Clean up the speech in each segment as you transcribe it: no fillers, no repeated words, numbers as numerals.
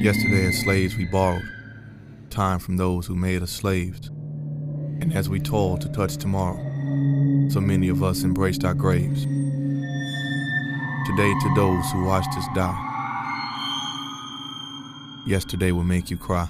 Yesterday as slaves we borrowed time from those who made us slaves. And as we toiled to touch tomorrow, so many of us embraced our graves. Today to those who watched us die, yesterday will make you cry.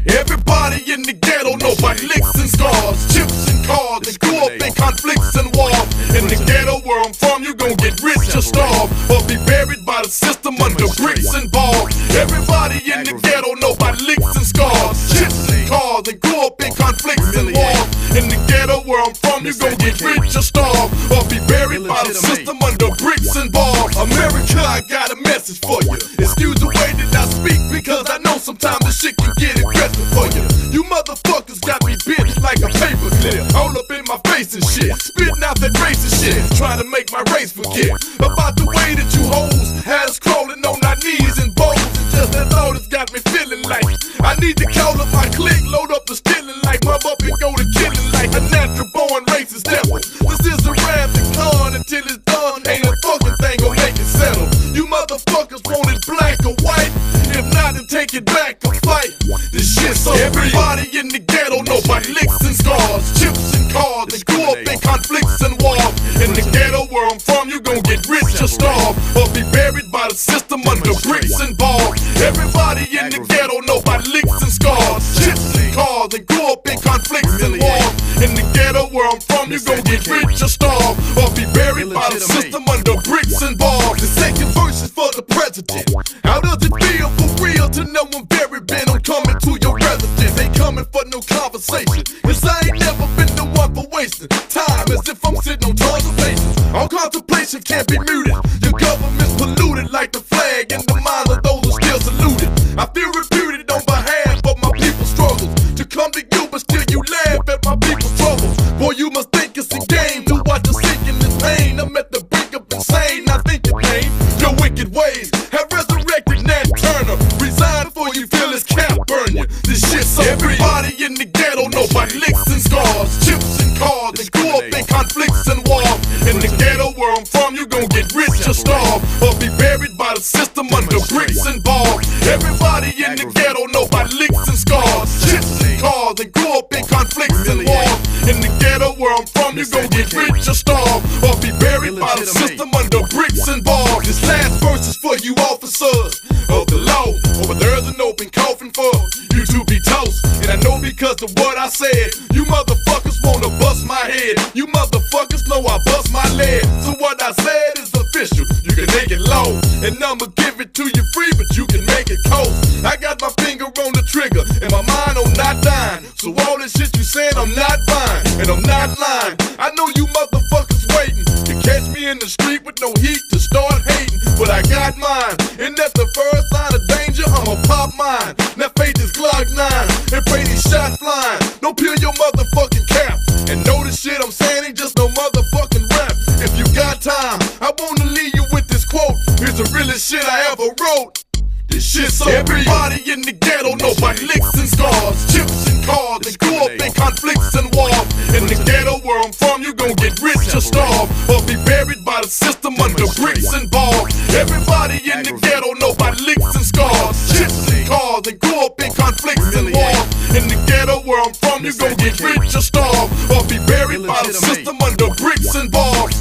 Everybody in the ghetto know about licks and scars, chips and cars, and grew up in conflicts and wars. In the ghetto where I'm from, you gon' get rich or starve, or be buried by the system under bricks and bars. Everybody in the ghetto know about licks and scars, chips and cars, and grew up in conflicts and wars. In the ghetto where I'm from, you gon' get rich or starve, or be buried by the system under bricks and bars. America, I got a message for you. Excuse the way that I speak, because I know sometimes this shit can get aggressive for you. You motherfuckers got me bent like a paper clip, all up in my face and shit, spitting out that racist shit, trying to make my race forget about the way that you hoes had us crawling on our knees and bones. And just that thought has got me feeling like I need to call up my clique, load up the stealing like mom up and go to killing like a natural born racist devil. This is a rap and con until it's done, ain't a fucking thing gonna make it settle. You motherfuckers want it black or white? If not, then take it back or fight. This shit's so everybody in the ghetto know about licks and scars, chips and cars, and grew up in conflicts and wars. In the ghetto where I'm from, you gon' get rich or starve, or be buried by the system under bricks and bars. Everybody in the ghetto know about licks and scars, chips and cars, and grew up in conflicts and wars. In the ghetto where I'm from, you gon' get rich or starve, or be buried by the system under bricks and bars. The second verse is for the president. How does it feel for real to know I'm very bent on coming to your residence? Ain't coming for no conversation, cause I ain't never been the one for wasting time as if I'm sitting on tons of faces. All contemplation can't be muted. Your government's polluted like the flag in the minds of those who still saluted. I feel reputed on behalf of my people's struggles to come to you, but still you laugh at my people's troubles. Boy, you must think it's a game to watch us sink in this pain. I'm at the brink of insane, I think it pain. Your wicked ways have resurrected Nat Turner. Resign before you feel his cap burn you. This shit's so everybody in the ghetto know about licks and scars, chips and cars, and grew up in conflicts and wars. In the ghetto where I'm from, you gon' get rich or starve, or be buried by the system under bricks and bars. Everybody in the ghetto know about licks and scars, chips and cars, and grew up in conflicts and wars. In the ghetto where I'm from, you gon' get rich or starve, or be buried by the system under bricks and bars. This last verse is for you officers of the law, over there's an open coffin for you to be toast. And I know because of what I said, you motherfuckers wanna bust my head. You motherfuckers know I bust my leg. So what I said is official, you can make it low, and I'ma give it to you free, but you can make it coast. I got my finger on the trigger, and my mind on not dying. So all this shit you saying I'm not buying, and I'm not lying. I know you motherfuckers waiting to catch me in the street with no heat to start hating, but I got mine, and that's the first sign of danger, I'ma pop mine. Now fade this Glock 9 and pray these shots flying. Don't peel your motherfucking cap, and know the shit I'm saying ain't just no motherfucking rap. If you got time, I wanna leave you with this quote. Here's the realest shit I ever wrote. This shit so everybody in the ghetto know about licks and scars, chips and cars, and grew up in conflicts and wars. In the ghetto where I'm from, you gon' get rich or starve, or be buried by the system under bricks and bars. Everybody in the ghetto know about licks and scars, chips and cars, and grew up in conflicts and wars. In the ghetto where I'm from, you gon' get rich or starve, or be buried by the system under bricks and bars.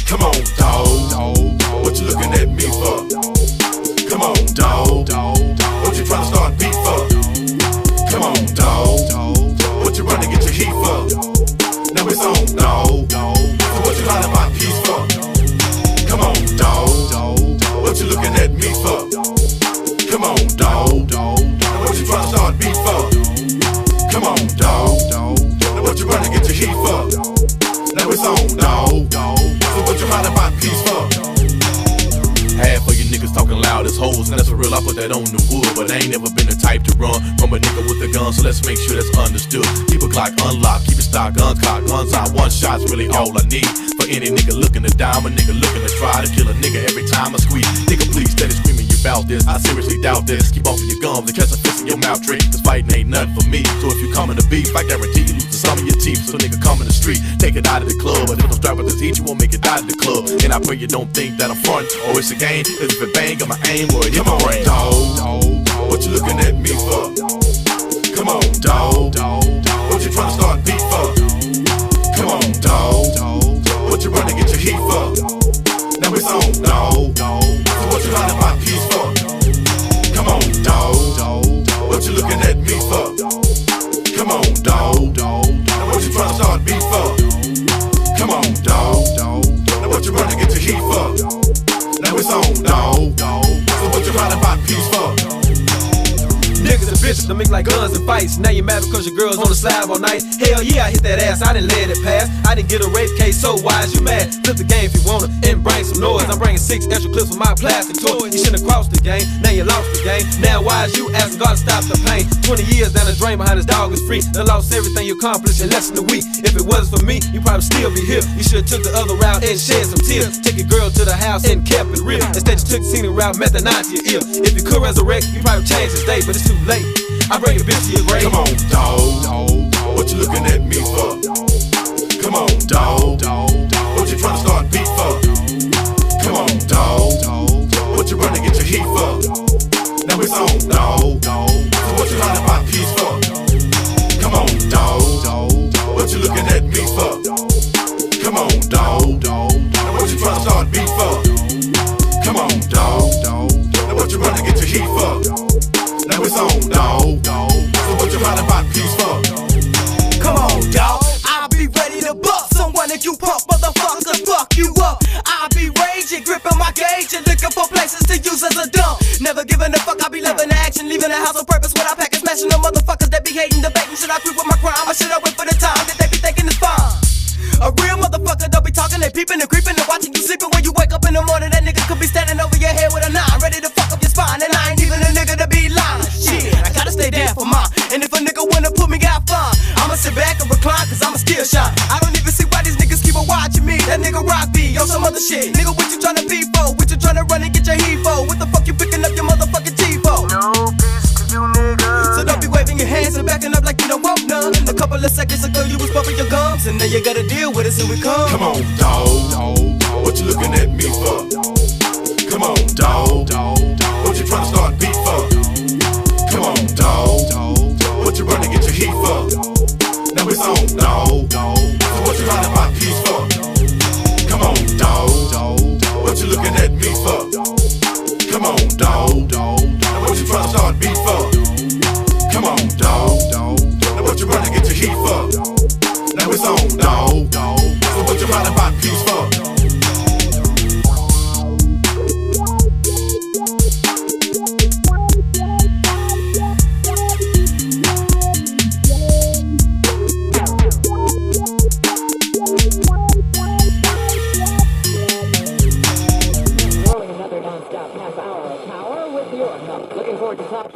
Come on, dawg, what you looking at me for? Come on, dawg, what you trying to start beef for? Come on, dawg, what you running to get your heat for? Now it's on, dawg, so what you lying about peace for? Come on, dawg, what you looking at me for? Come on, dawg, what you trying to start beef for? Come on, dawg, what you running to get your for real, I put that on the wood. But I ain't never been the type to run from a nigga with a gun, so let's make sure that's understood. Keep a Glock unlocked, keep it stock uncocked. Guns out, one shot's really all I need. For any nigga looking to dime, a nigga looking to try to kill a nigga every time I squeeze. Nigga, please steady screaming you about this. I seriously doubt this. Keep off of your gums and catch a fist in your mouth trick. Cause fighting ain't nothing for me. So if you come in the beef, I guarantee you lose some of your teeth. So nigga, come in the street, take it out of the club. But if I'm strapped with this heat, you won't make it out of the club. And I pray you don't think that I'm front or it's a game. Cause if it bang, I'ma aim or it hit my brain. Dawg, what you looking at me for? Come on, dawg, what you tryna start beef for? Come on, dawg, what you running get your heat for? Now it's on, dawg, so what you running my piece for? Come on, dawg, what you looking at me for? Come on, dawg, now what you tryna start beef for? Come on, dawg, now what you running get your heat for? Now it's on, dawg, so what you running my piece for? Niggas and bitches that make like guns and fights. Now you mad because your girl's on the slab all night. Hell yeah, I hit that ass, I didn't let it pass. I didn't get a rape case, so why is you mad? Flip the game if you wanna and bring some noise. I'm bringing 6 extra clips with my plastic toy. You shouldn't have crossed the game, now you lost the game. Now why is you asking God to stop the pain? 20 years down the drain behind his dog is free. Done lost everything you accomplished in less than a week. If it wasn't for me, you probably still be here. You should've took the other route and shed some tears. Take your girl to the house and kept it real. Instead you took the scenic route, met the 9 to your ear. If you could resurrect, you probably changed his day, but it's too late. I bring a bitch to your grave. Come on, dawg, what you looking at me for? Come on, dawg, what you tryna start beef for? Come on, dawg, what you running get your heat for? Now it's on, dawg, so what you running my piece for? Come on, dawg, what you looking at me for? Come on, dawg, now what you tryna start beef for? Come on, dawg, now what you running get your heat for? Now it's on, dawg, so what you running my piece for? Come on, dawg, I'll be ready to bust someone if you punk motherfuckers fuck you up. I'll be raging, gripping my gauge and looking for places to use as a dump. Never giving a fuck, I'll be loving the action, leaving the house on purpose when I pack and smashing the motherfuckers that be hating, debating. Should I creep with my crime or should I wait for the time that they be thinking it's fine? A real motherfucker don't be talking, they peeping and creeping and watching you sleeping. When you wake up in the morning, that nigga could be standing over your head with a 9, ready to fuck up your spine. And I ain't even a nigga to be lying. Shit, I gotta stay down for mine. And if a nigga wanna put me out fine, I'ma sit back and recline, cause I'ma still shine. I don't even see why these niggas keep on watching me. That nigga rock B, on some other shit. Nigga, what you tryna be for? What you tryna run and get your heat for? What the fuck you picking up your motherfucking G for? No peace to you niggas. So don't be waving your hands and backing up like you don't want none. A couple of seconds ago you was bumping your gums, and now you gotta deal with it, so we come. Come on, dawg, what you looking at me for? Come on, dawg, what you tryna start beef for? Come on, dawg, what you running get your heat for? Now it's on, dawg, so what you running my piece for? Come on, dawg, what you looking at me for? Come on, dawg, now what you tryna start beef for? Come on, dawg, now what you running get your heat for? Now it's on, dawg, so what you running my piece for? Rolling another non-stop half hour of power with your help. Looking forward to top.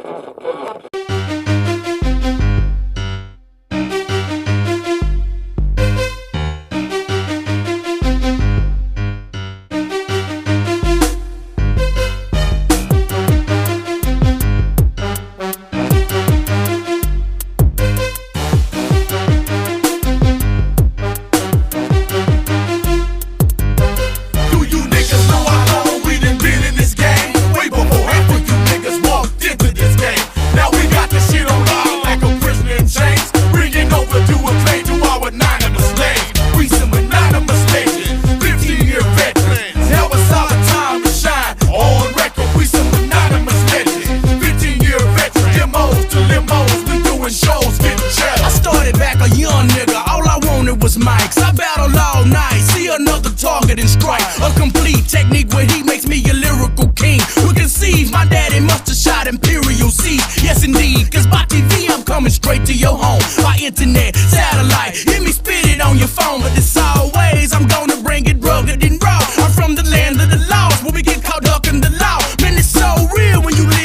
Straight to your home by internet, satellite. Hit me, spit it on your phone, but it's always I'm gonna bring it rugged and raw. I'm from the land of the lost, where we get caught ducking the law. Man, it's so real when you live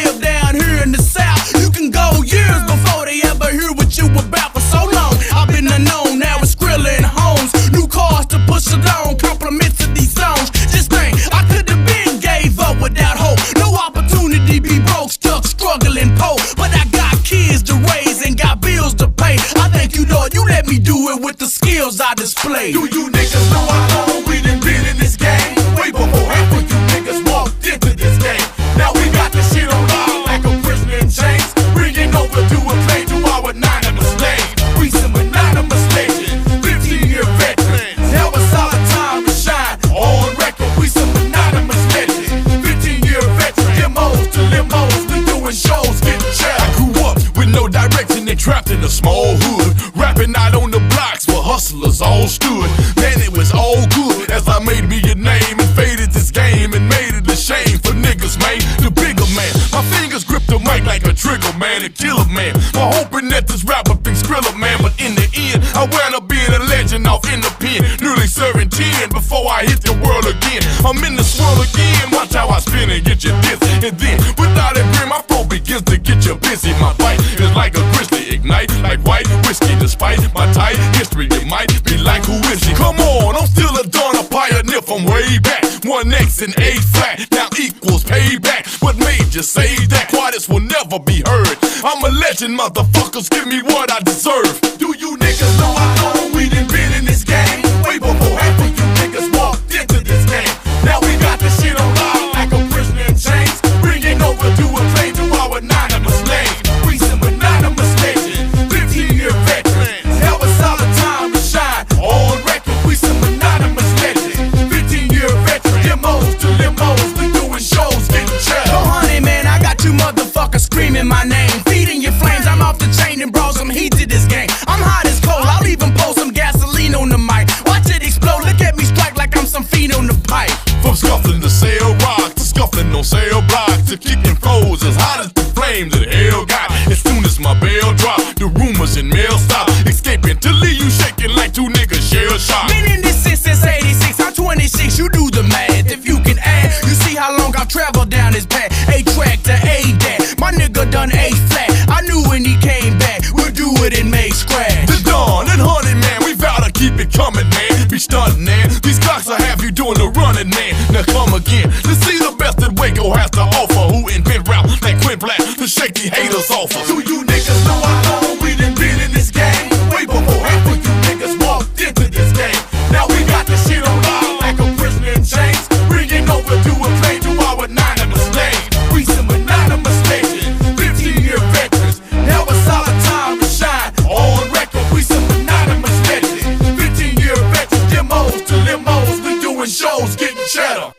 a small hood, rapping out on the blocks where hustlers all stood. Man, it was all good as I made me a name and faded this game and made it a shame for niggas, man. The bigger man, my fingers grip the mic like a trigger, man, and kill a man. I'm hoping that this rapper thinks Skrilla, man, but in the end, I wound up being a legend off in the pen, nearly serving 10 before I hit the world again. I'm in the swirl again, watch how I spin and get you this. And then, without a grin, my flow begins to get you busy. My bite is like a grizzly, ignite like white whiskey. Despite my tight history, it might be like, who is he? Come on, I'm still a dawn, a pioneer from way back. 1X and A flat, now equals payback. What made you say that? Quietus will never be heard. I'm a legend, motherfuckers, give me what I deserve. Do you niggas know how long we done been in this game? Way before half of you niggas walked into this game. Now we got this shit on loud like a prisoner in chains. Bringing over to a claim to our anonymous names. We some anonymous legends, 15-year veterans. Now it's our time to shine on record. We some anonymous legends, 15-year veterans. Demos to limos, we doing shows, getting cheddar. Oh honey man, I got you motherfuckers screaming my name, feeding your flames. I'm off the chain and brought some heat to this game. I'm hot as cold, I'll even pour some gasoline on the mic. Watch it explode, look at me strike like I'm some feet on the pipe. From scuffling to sale rock, to scuffling on sale blocks, to kicking flows as hot as the flames that hell got. As soon as my bell drop, the rumors and mail stop, escaping to leave you shaking like two niggas shell shocked. Been in this since 86, I'm 26, you do the math. If you can add, you see how long I've traveled down this path. A-track to A-dat, my nigga done A-flat. I knew when he came back, we'll do it and make scratch. The Dawn and Honey, man, we vow to keep it coming, man. Be stunting, man. These clocks will have you doing the running, man. Now come again, to see the best that Waco has to offer. Who invent rap like Quinn Black to shake the haters off us. Do you niggas know how long we done been in this game? Way before half of you niggas walked into this game. Now we got this shit on loud like a prisoner in chains. Bringing over to a claim to our anonymous names. We some anonymous legends, 15-year veterans. Now it's our time to shine on record. We some anonymous legends, 15-year veterans. Demos to limos, we doing shows, getting cheddar.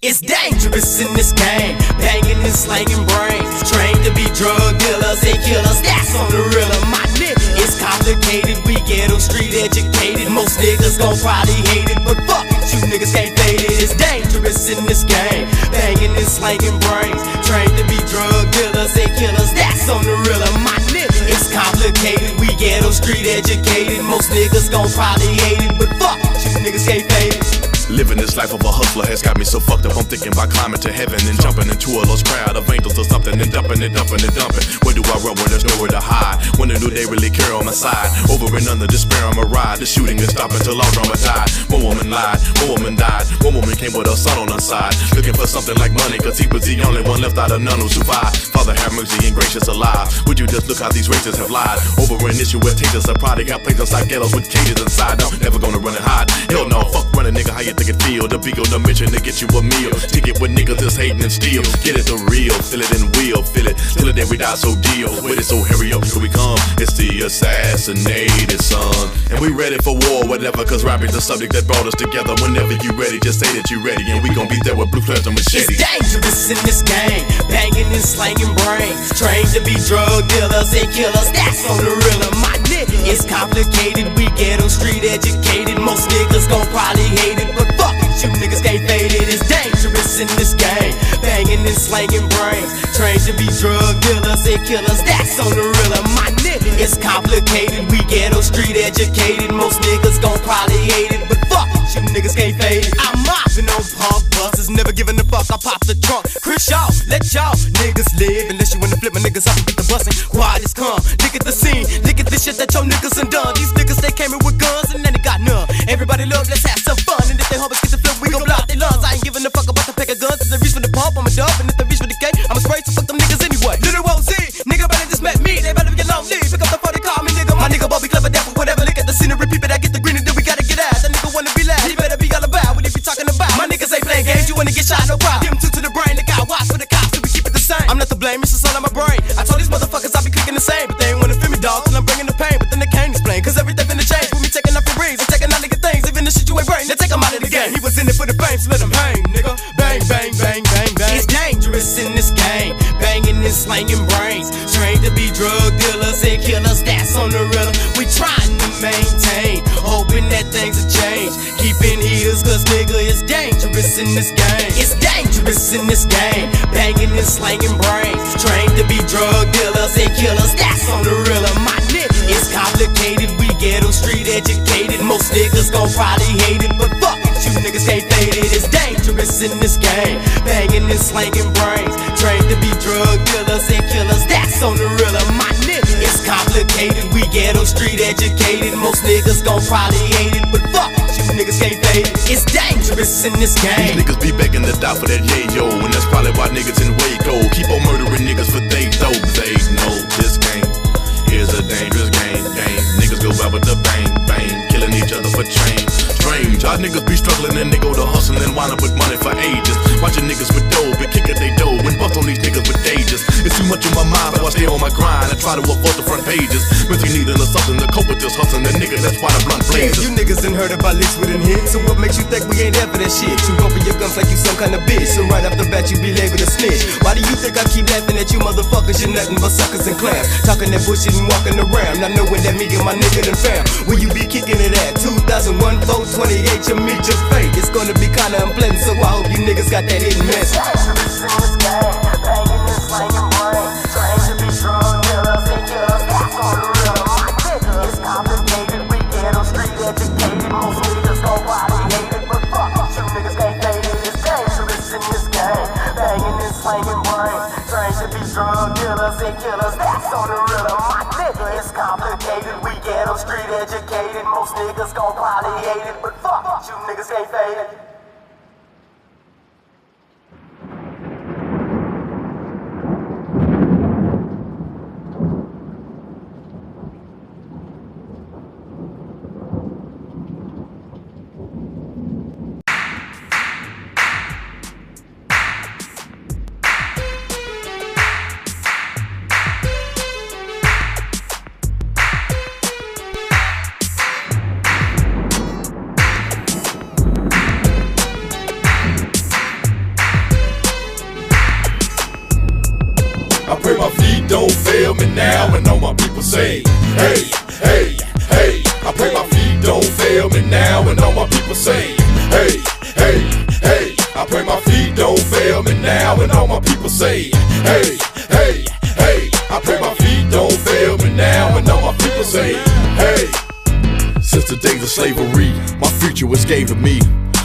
It's dangerous in this game, banging and slanging brains. Trained to be drug dealers and killers, that's on the real of my nigga. It's complicated, we get them street educated. Most niggas gon' probably hate it, but fuck it, you niggas can't fade it. It's dangerous in this game, banging and slanging brains. Trained to be drug dealers and killers, that's on the real of my nigga. It's complicated, we get them street educated. Most niggas gon' probably hate it, but fuck it, you niggas can't fade it. Living this life of a hustler has got me so fucked up. I'm thinking about climbing to heaven and jumping into a lost crowd of angels or something and dumping and dumping and dumping. Where do I run when there's nowhere to hide? When do they really care on my side? Over and under despair on my ride. The shooting is stopping till all drama died. One woman lied, one woman died. One woman came with her son on her side, looking for something like money, cause he was the only one left out of none who survived. Father have mercy and gracious alive. Would you just look how these races have lied? Over an issue where takers are proud. They got places like ghettos with cages inside. No, never gonna run and hide. Hell no, fuck running, nigga, how you think it feel? The beagle, the mission to get you a meal. Ticket with niggas that's hating and steal. Get it the real, feel it and we'll feel it. Till the day we die, so deal with it, so hurry up, here we come. It's the assassinated son. And we ready for war, whatever, cause rap is the subject that brought us together. Whenever you ready, just say that you ready. And we gon' be there with blue flares and machetes. It's dangerous in this game, banging and slanging brains. Trained to be drug dealers and killers, that's on the real of my nigga. It's complicated, we get them street educated. Most niggas gon' probably hate it, but fuck it, you niggas can't fade it. It's dangerous in this game, banging and slanging brains. Trained to be drug dealers and killers, that's on the real of my nigga. It's complicated, we get them street educated. Most niggas gon' probably hate it, but fuck it, you niggas can't fade it. I'm mopping on punk buses, never giving a fuck, I pop the trunk. Chris y'all, let y'all niggas live. Unless you wanna flip my niggas up and get the bussin'. Quietus come, look at the scene, look at the shit that your niggas done done. These niggas, they came in with guns and then they got none. Everybody love, let's have some fun. And if they homies get the flip, we gon' blow out their lungs. I ain't giving a fuck about the pack of guns. If they reach for the pump, I'm a dub. And if they reach for the K, I'm a spray, so fuck them niggas anyway. Little OZ, nigga better just met me, they better get long leave. Pick up the phone, they call me nigga. My nigga Bobby clever, devil, whatever. Look at the scenery, people that get the green and then we gotta get out. That nigga wanna be loud, he better be all about what they be talking about. My niggas ain't playing games, you wanna get shot, no problem. Give him two to the brain, they got watch for the cops, so we keep it the same. I'm not to blame, it's just all on my brain. dangerous in this game, banging and slanging brains, trained to be drug dealers and killers, that's on the rhythm. We trying to maintain, hoping that things will change, keeping heels cause nigga it's dangerous in this game. It's dangerous in this game, banging and slanging brains, trained to be drug dealers and killers, that's on the rhythm. My nigga, it's complicated, we ghetto street educated, most niggas gon' probably hate it, but fuck it, you niggas can't fade it. It's dangerous in this game, banging and slanging brains, trained to be drug dealers and killers, that's on the rhythm. My nigga, it's complicated, we ghetto street educated, most niggas gon' probably hate it, but fuck it, you niggas can't fade it. It's dangerous in this game. These niggas be begging to die for that yayo, and that's probably why niggas in Waco keep on murdering niggas for they dope. They know this game is a dangerous game. Niggas go out with the bang, killing each other for change. Strange, our niggas be struggling and they go to hustle and wind up with money for ages. Watching niggas with dough, be kicking they dough and bust on these niggas with ages. It's too much on my mind, so I stay on my grind and try to avoid the front pages. Mentally needing or something to cope with this hustling, the nigga, that's why the blunt blazes. You niggas done heard about licks with an hit, so what makes you think we ain't ever that shit? You open your guns like you some kind of bitch, so right off the bat you be labeled a snitch. Why do you think I keep laughing at you motherfuckers? You're nothing but suckers and clowns, talking that bullshit and walking around, not knowing that me and my nigga done found. Where you be kicking it at? 2001, 428, you meet your fate. It's gonna be kinda unpleasant, so I hope you niggas got that hidden message. Dangerous in this game, banging and slanging brains, trained to be drug dealers and killers, that's on the rhythm. My nigga, it's complicated, we ghetto street educated, most niggas gon' probably hate it, but fuck it, you niggas can't fade it. It's dangerous in this game, banging and slanging brains, trained to be drug dealers and killers, that's on the rhythm. My nigga, it's complicated, we ghetto street educated, most niggas gon' probably hate it, but fuck it, you niggas can't fade it. I pray my feet don't fail me now, and all my people say, hey, hey, hey. I pray my feet don't fail me now, and all my people say, hey, hey, hey. I pray my feet don't fail me now, and all my people say, hey, hey, hey. I pray my feet don't fail me now, and all my people say, hey. Since the days of slavery, my future was given me.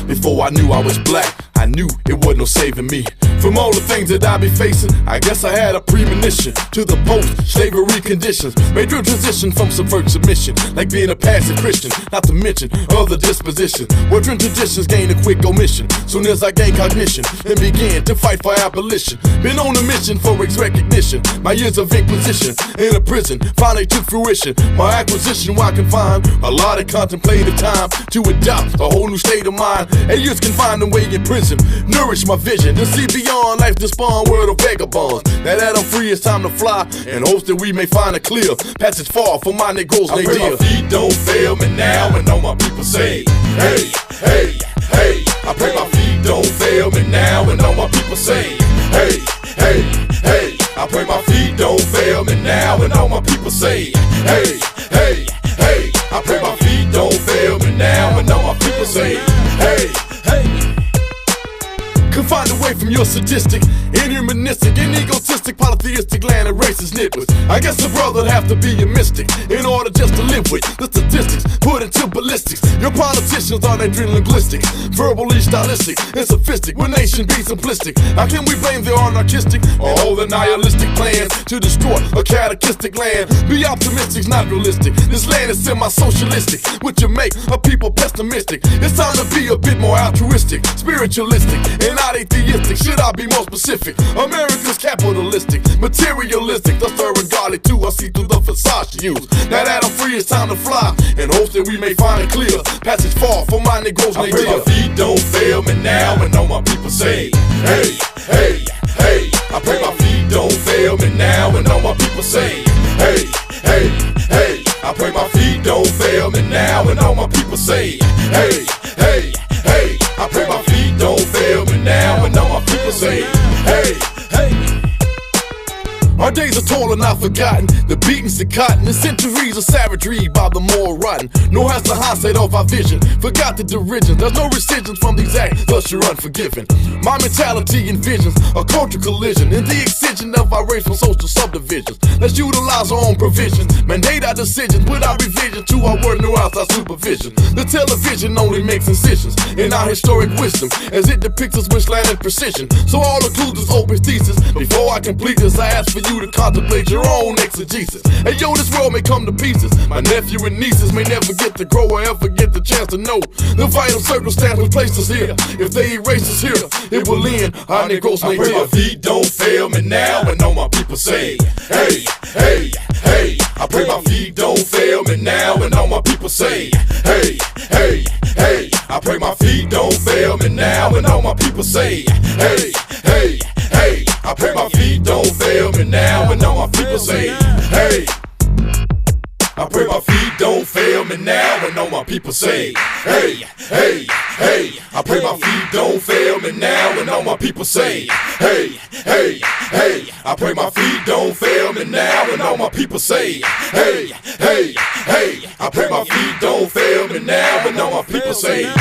Before I knew I was black, I knew it wasn't no saving me. From all the things that I be facing, I guess I had a premonition to the post-slavery conditions. Made real transition from subvert submission, like being a passive Christian, not to mention other dispositions. Where dream traditions gain a quick omission. Soon as I gained cognition and began to fight for abolition. Been on a mission for its recognition. My years of inquisition in a prison finally took fruition. My acquisition, where I can find a lot of contemplative time to adopt a whole new state of mind. 8 years confined away in prison, nourish my vision to see beyond life to spawn world of vagabonds. Now that I'm free, it's time to fly, in hopes that we may find a clear passage far for my Negroes. I pray my feet don't fail me now, and all my people say, hey, hey, hey. I pray my feet don't fail me now, and all my people say, hey, hey, hey. I pray my feet don't fail me now, and all my people say, hey, hey, hey. I pray my feet don't fail me now, and all my people say, hey, hey. Confined away from your sadistic, inhumanistic, and egotistic, polytheistic land and racist nitwits. I guess a brother'd have to be a mystic in order just to live with the statistics put into ballistics. Your politicians are adrenalinguistic, verbally stylistic, and sophistic. When nation be simplistic, how can we blame their anarchistic or all the nihilistic plans to destroy a catechistic land? Be optimistic, not realistic. This land is semi-socialistic, which you make a people pessimistic. It's time to be a bit more altruistic, spiritualistic, and not atheistic. Should I be more specific? America's capitalistic, materialistic, the third regarded too. I see through the facade she used. Now that I'm free, it's time to fly, in hopes that we may find a clear passage far for my Negroes. I pray my feet don't fail me now, and all my people say, hey, hey, hey. I pray my feet don't fail me now, and all my people say, hey, hey, hey. I pray my feet don't fail me now, and all my people say, hey, hey, hey. I pray my feet don't fail me now, and all my people say, hey, hey. days are toil and not forgotten. The beatings of cotton, the centuries of savagery by the more rotten. Nor has the hindsight of our vision forgot the derision. There's no rescissions from these acts, thus you're unforgiven. My mentality envisions a cultural collision in the excision of our race from social subdivisions. Let's utilize our own provisions, mandate our decisions without revision to our word, no outside supervision. The television only makes incisions in our historic wisdom as it depicts us with slanted precision. So all include this open thesis. Before I complete this, I ask for you to contemplate your own exegesis. Hey yo, this world may come to pieces. My nephew and nieces may never get to grow or ever get the chance to know the vital circumstance which placed us here. If they erase us here, it will end. Our Negroes may pray my feet don't fail me now, and all my people say, hey, hey, hey. I pray my feet don't fail me now, and all my people say, hey, hey, hey. I pray my feet don't fail me now, and all my people say, hey, hey, hey. I pray my feet don't fail me now, and all my people say, hey. I pray my feet don't fail me now, and all my people say, hey, hey, hey. I pray my feet don't fail me now, and all my people say, hey, hey, hey. I pray my feet don't fail me now, and all my people say, hey, hey, hey. I pray my feet don't fail me now, and all my people say.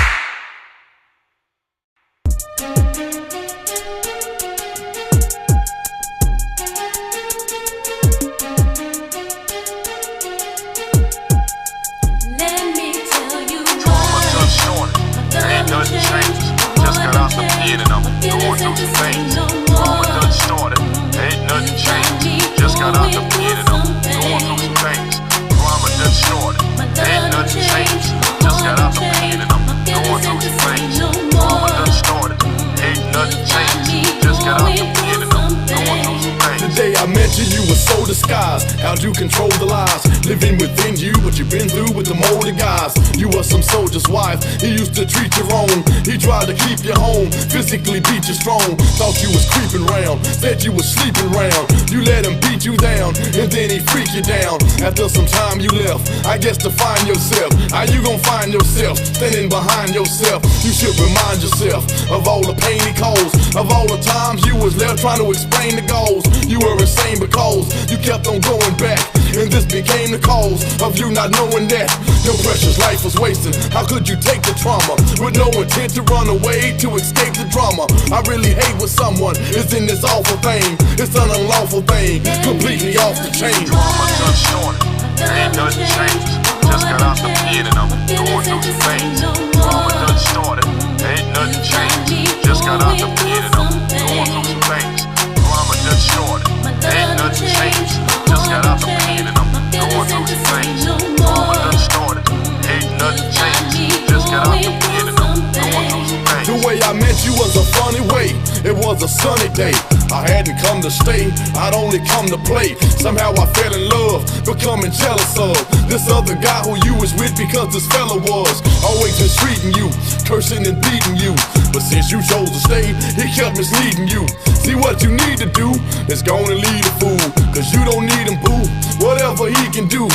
Just got out the pit and I'm going through some things. Drama done started, ain't nothing changed. Just got out the pit and I'm going through some things. Drama done started, ain't nothing changed. Just got out the pit and I'm going through some things. Drama done started, ain't nothing changed. Just got out the pit and I'm going through some things. The day I met you, you were so disguised. How'd you control the lies living within you? What you been through with the molded guys. You were some soldier's wife. He used to treat you wrong. He tried to keep you home, physically beat you strong. Thought you was creeping round, said you was sleeping round. You let him beat you down, and then he freak you down. After some time you left, I guess to find yourself. How you gon' find yourself standing behind yourself? You should remind yourself of all the pain he caused, of all the times you was left trying to explain the goals. You were insane because you kept on going back, and this became the cause of you not knowing that your precious life was wasted. How could you take the trauma with no intent to run away to escape the drama? I really hate when someone is in this awful thing. It's an unlawful thing, completely off the chain. Drama done started, ain't nothing changed. Just got out the pit and I'm going through some things. Drama done started, ain't nothing changed. Just got out the pit and I'm going through some things. Drama done started, ain't nothing changed. Just got out the pit and I'm going through some things. Drama done started, ain't nothing changed. Just got out the pit and I'm going through some things. The way I met you was a funny way. It was a sunny day. I hadn't come to stay, I'd only come to play. Somehow I fell in love, becoming jealous of this other guy who you was with because this fella was always mistreating you, cursing and beating you. But since you chose to stay, he kept misleading you. See what you need to do is go and lead a fool, cause you don't need him, boo. Whatever he can do,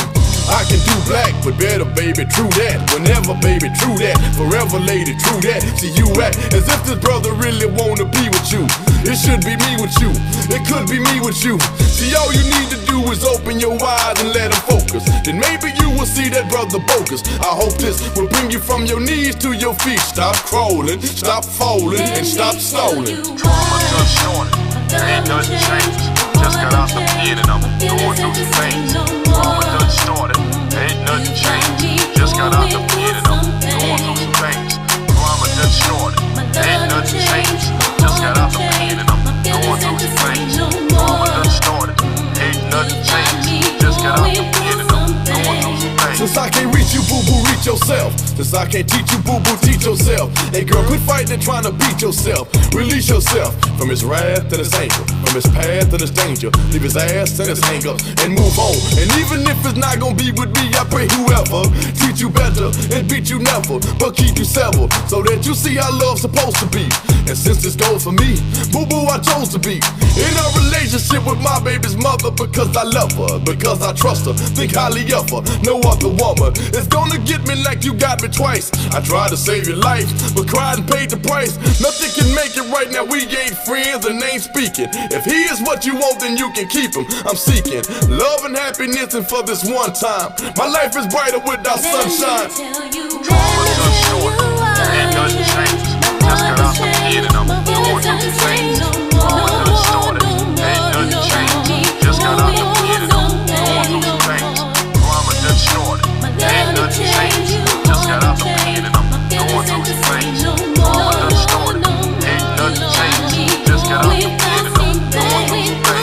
I can do black, but better, baby, true that. Whenever, baby, true that. Forever, lady, true that. See, you act as if this brother really wanna be with you. It should be me with you, it could be me with you. See, all you need to do is open your eyes and let him focus. Then maybe you will see that brother bogus. I hope this will bring you from your knees to your feet. Stop crawling, stop falling, and stop stalling. Drama done started, ain't nothing changed. Just got out the pit and I'm going through some things. Drama done started, ain't nothing changed. Just got out the pit and I'm going through some things. Drama done started, ain't nothing changed. Just got out the pit and I'm going through some things. Drama done started, ain't nothing changed. Just got out the pit and I'm going through some things. Since I can't reach you, boo-boo, reach yourself. Since I can't teach you, boo-boo, teach yourself. Hey girl, quit fighting and trying to beat yourself. Release yourself from his wrath and his anger, from his path and his danger. Leave his ass and his hang up and move on. And even if it's not gonna be with me, I pray whoever treat you better and beat you never, but keep you severed, so that you see how love's supposed to be. And since this goes for me, boo-boo, I chose to be in a relationship with my baby's mother, because I love her, because I trust her, think highly of her. No other woman is gonna get me like you got me twice. I tried to save your life, but cried and paid the price. Nothing can make it right now, we ain't friends and ain't speaking. If If he is what you want, then you can keep him. I'm seeking love and happiness, and for this one time, my life is brighter without sunshine. Drama done short, ain't nothing changed. Just got out the pit and I'm doing new things. Drama done started, ain't nothing changed. Just got out the pit and I'm doing new things. Drama done started, ain't nothing changed. Just got out the pit and I'm doing new things. Drama done started, ain't nothing changed. Just got out the pit and I'm doing new things.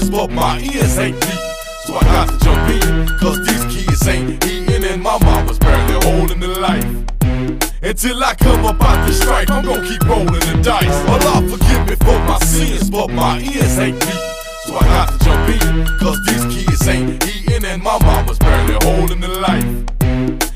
But my ears ain't deep, so I got to jump in, cause these kids ain't eating and my mama's barely holding the life. Until I come up out the strife, I'm gon' keep rolling the dice. Allah forgive me for my sins, but my ears ain't deep, so I got to jump in, cause these kids ain't eating and my mama's barely holding the life.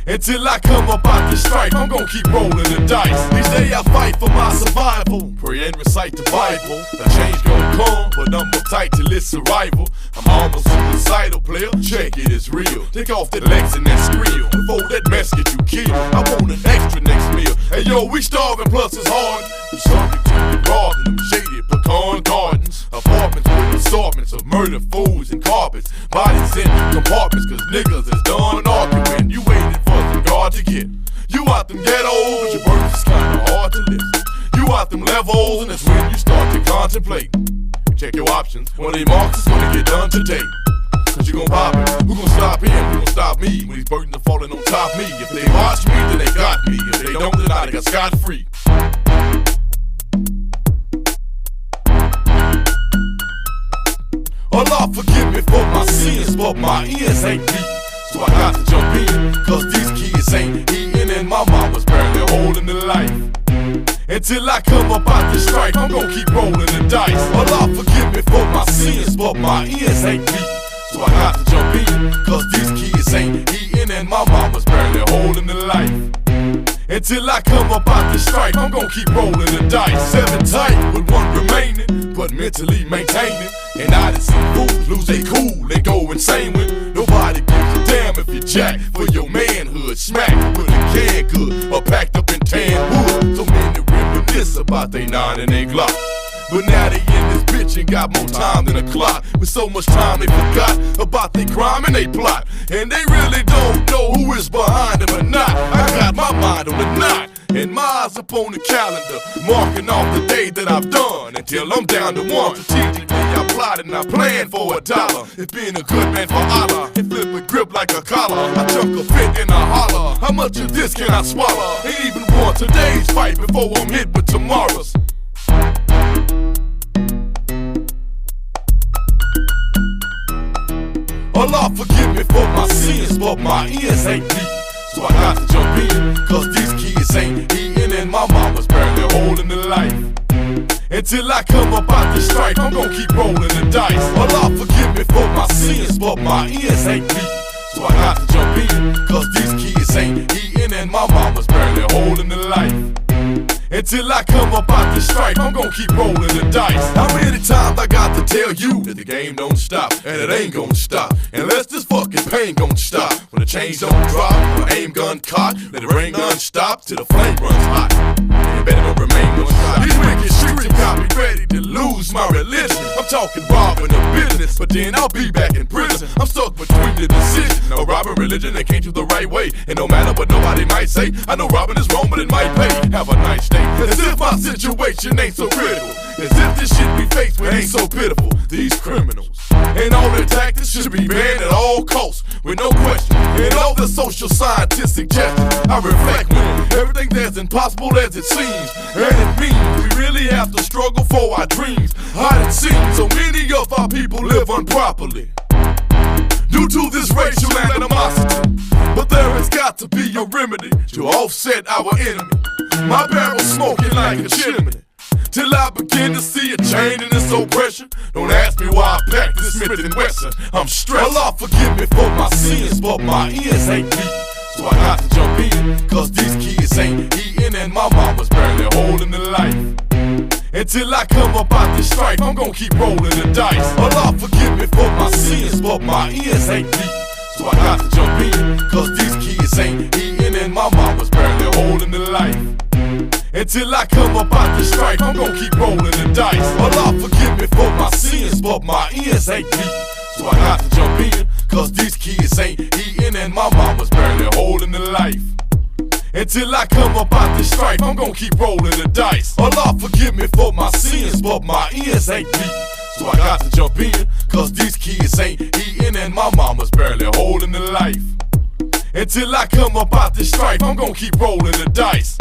Until I come up out the strife, I'm gon' keep rolling the dice. Each day I fight for my survival, pray and recite the Bible. The change gon' come, but I'm uptight till it's arrival. I'm almost suicidal, player, check it, it's real. Take off that Lex and that Skrill, before that mess get you killed. I want an extra next meal. Hey yo, we starving plus it's hard. We subject to the robbing them shady pecan gardens. Apartments with assortments of murder foods and carpets. Bodies in compartments, cause niggas is done arguing. You waited for some guard to get. You out them ghettos, but your words is kinda hard to listen. You out them levels, and that's when you start to contemplate. Check your options, one of these marks is gonna get done today. Cause you gon' pop it, who gon' stop him, who gon' stop me? When these burdens are falling on top me. If they watch me, then they got me. If they don't, then I got scot-free. Allah forgive me for my sins, but my ears ain't deep, so I got to jump in, cause these kids ain't eating and my mama's barely holding the life. Until I come up out the strife, I'm gon' keep rolling the dice. Allah forgive me for my sins, but my ears ain't deep, so I got to jump in, cause these kids ain't eating and my mama's barely holding the life. Until I come up out the strife, I'm gon' keep rolling the dice. 7 tight with 1 remaining, but mentally maintaining. And I done seen fools lose they cool, they go insane when nobody gives a damn if you jack for your manhood. Smack with a can good, or packed up in tan wood. So many reminisce about they 9 and they Glock. But now they in this bitch and got more time than a clock. With so much time they forgot about they crime and they plot. And they really don't know who is behind them or not. I got my mind on the knot, and my eyes up on the calendar, marking off the day that I've done, until I'm down to 1. Strategically I plot and I plan for $1. If being a good man for Allah, and flip a grip like a collar, I chunk a fit and I holler. How much of this can I swallow? Ain't even won today's fight before I'm hit with tomorrow's. Allah forgive me for my sins, but my ears ain't deep, so I got to jump in, cause these kids ain't eating and my mama's barely holding the life. Until I come up out the strife, I'm gon' keep rolling the dice. Allah forgive me for my sins, but my ears ain't deep, so I got to jump in, cause these kids ain't eating and my mama's barely holding the life. Until I come up out the strife, I'm gon' keep rolling the dice. How many times I got to tell you that the game don't stop, and it ain't gon' stop unless this fucking pain gon' stop. When the chains don't drop, my aim gun cock, let the rain gun stop till the flame runs hot. And better don't remain one shot. These wicked streets have got me ready to lose my religion. I'm talking robbing a business, but then I'll be back in prison. I'm stuck between the decision. No robbing religion, they can't do the right way. And no matter what nobody might say, I know robbing is wrong, but it might pay. Have a nice day. As if my situation ain't so critical, as if this shit we face with ain't so pitiful. These criminals and all their tactics should be banned at all costs, with no question. And all the social scientists suggestions, I reflect when Everything's as impossible as it seems, and it means we really have to struggle for our dreams. Hide it seems so many of our people live improperly due to this racial animosity. But there has got to be a remedy to offset our enemy. My barrel's smoking like a chimney till I begin to see a change in this oppression. Don't ask me why I packed this Smith & Wesson. I'm stressed. Allah forgive me for my sins, but my ears ain't beating. So I got to jump in, cause these kids ain't eating, and my mama's barely holding the life. Until I come up out this strife, I'm gonna keep rolling the dice. Allah forgive me for my sins, but my ears ain't beating. So I got to jump in, cause these kids ain't eating, and my mama's barely holding the life. Until I come up out this strife, I'm gonna keep rolling the dice. Allah forgive me for my sins, but my ears ain't beating. So I got to jump in, cause these kids ain't eating, and my mama's barely holding the life. Until I come up out this strife, I'm gonna keep rolling the dice. Allah forgive me for my sins, but my ears ain't beating. So I got to jump in, cause these kids ain't eating, and my mama's barely holding the life. Until I come up out this strife, I'm gonna keep rolling the dice.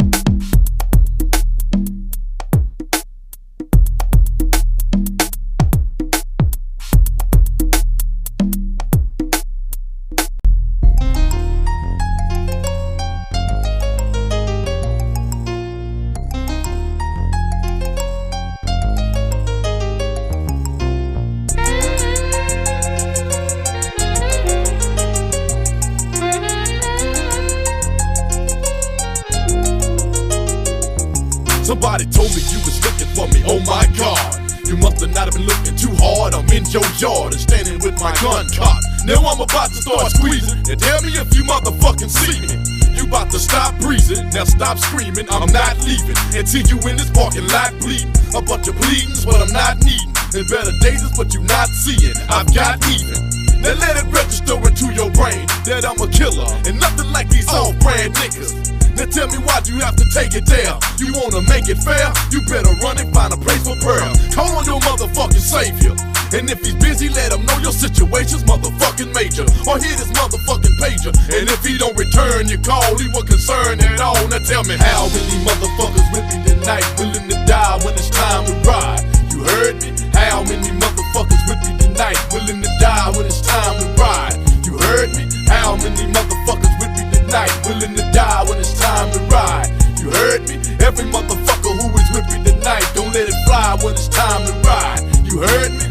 Somebody told me you was looking for me, oh my God. You must have not been looking too hard. I'm in your yard and standing with my gun cocked. Now I'm about to start squeezing, and tell me if you motherfucking see me. You about to stop breathing, now stop screaming, I'm not leaving until you in this parking lot bleeding. A bunch of bleeding's what I'm not needing, and better days is what you not seeing. I've got even. Now let it register into your brain that I'm a killer, and nothing like these off-brand niggas. Now tell me why'd you have to take it there? You wanna make it fair? You better run and find a place for prayer. Call on your motherfucking savior. And if he's busy, let him know your situation's motherfucking major. Or hit his motherfucking pager. And if he don't return your call, he wasn't concerned at all. Now tell me, how many motherfuckers with me tonight willing to die when it's time to ride? You heard me? How many motherfuckers with me tonight willing to die when it's time to ride? You heard me? How many motherfuckers with me tonight willing to die when it's time to ride? You heard me? Every motherfucker who is with me tonight, don't let it fly when it's time to ride. You heard me?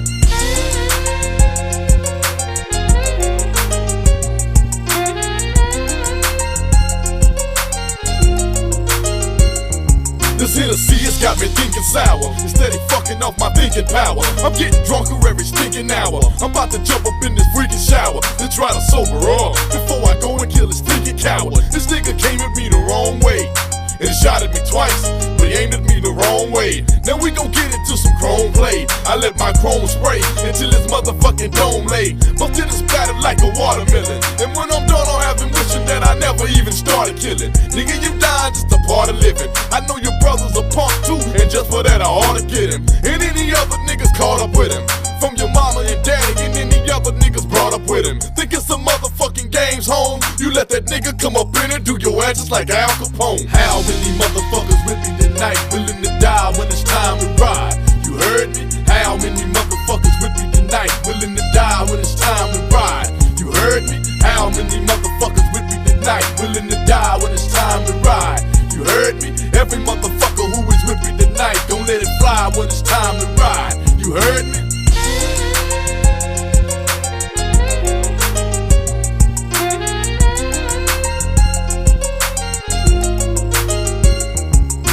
This Hennessy has got me thinking sour. Instead of fucking off my thinking power, I'm getting drunker every stinking hour. I'm about to jump up in this freaking shower to try to sober up before I go and kill this stinking coward. This nigga came at me the wrong way and shot at me twice, but he aimed at me the wrong way. Now we gon' get into some chrome play. I let my chrome spray until his motherfucking dome lay. But then it's battered like a watermelon. And when I'm done, I'll have him wishing that I never even started killing. Nigga, you dying just a part of living. I know your brother's a punk too, and just for that I ought to get him. And any other niggas caught up with him, from your mama and daddy and any other niggas brought up with him. Think it's some motherfucking games home? You let that nigga come up in and do your ass just like Al Capone. How many motherfuckers with me tonight willing to die when it's time to ride? You heard me? How many motherfuckers with me tonight willing to die when it's time to ride? You heard me? How many motherfuckers with me tonight willing to die when it's time to ride? You heard me? Every motherfucker who is with me tonight, don't let it fly when it's time to ride. You heard me?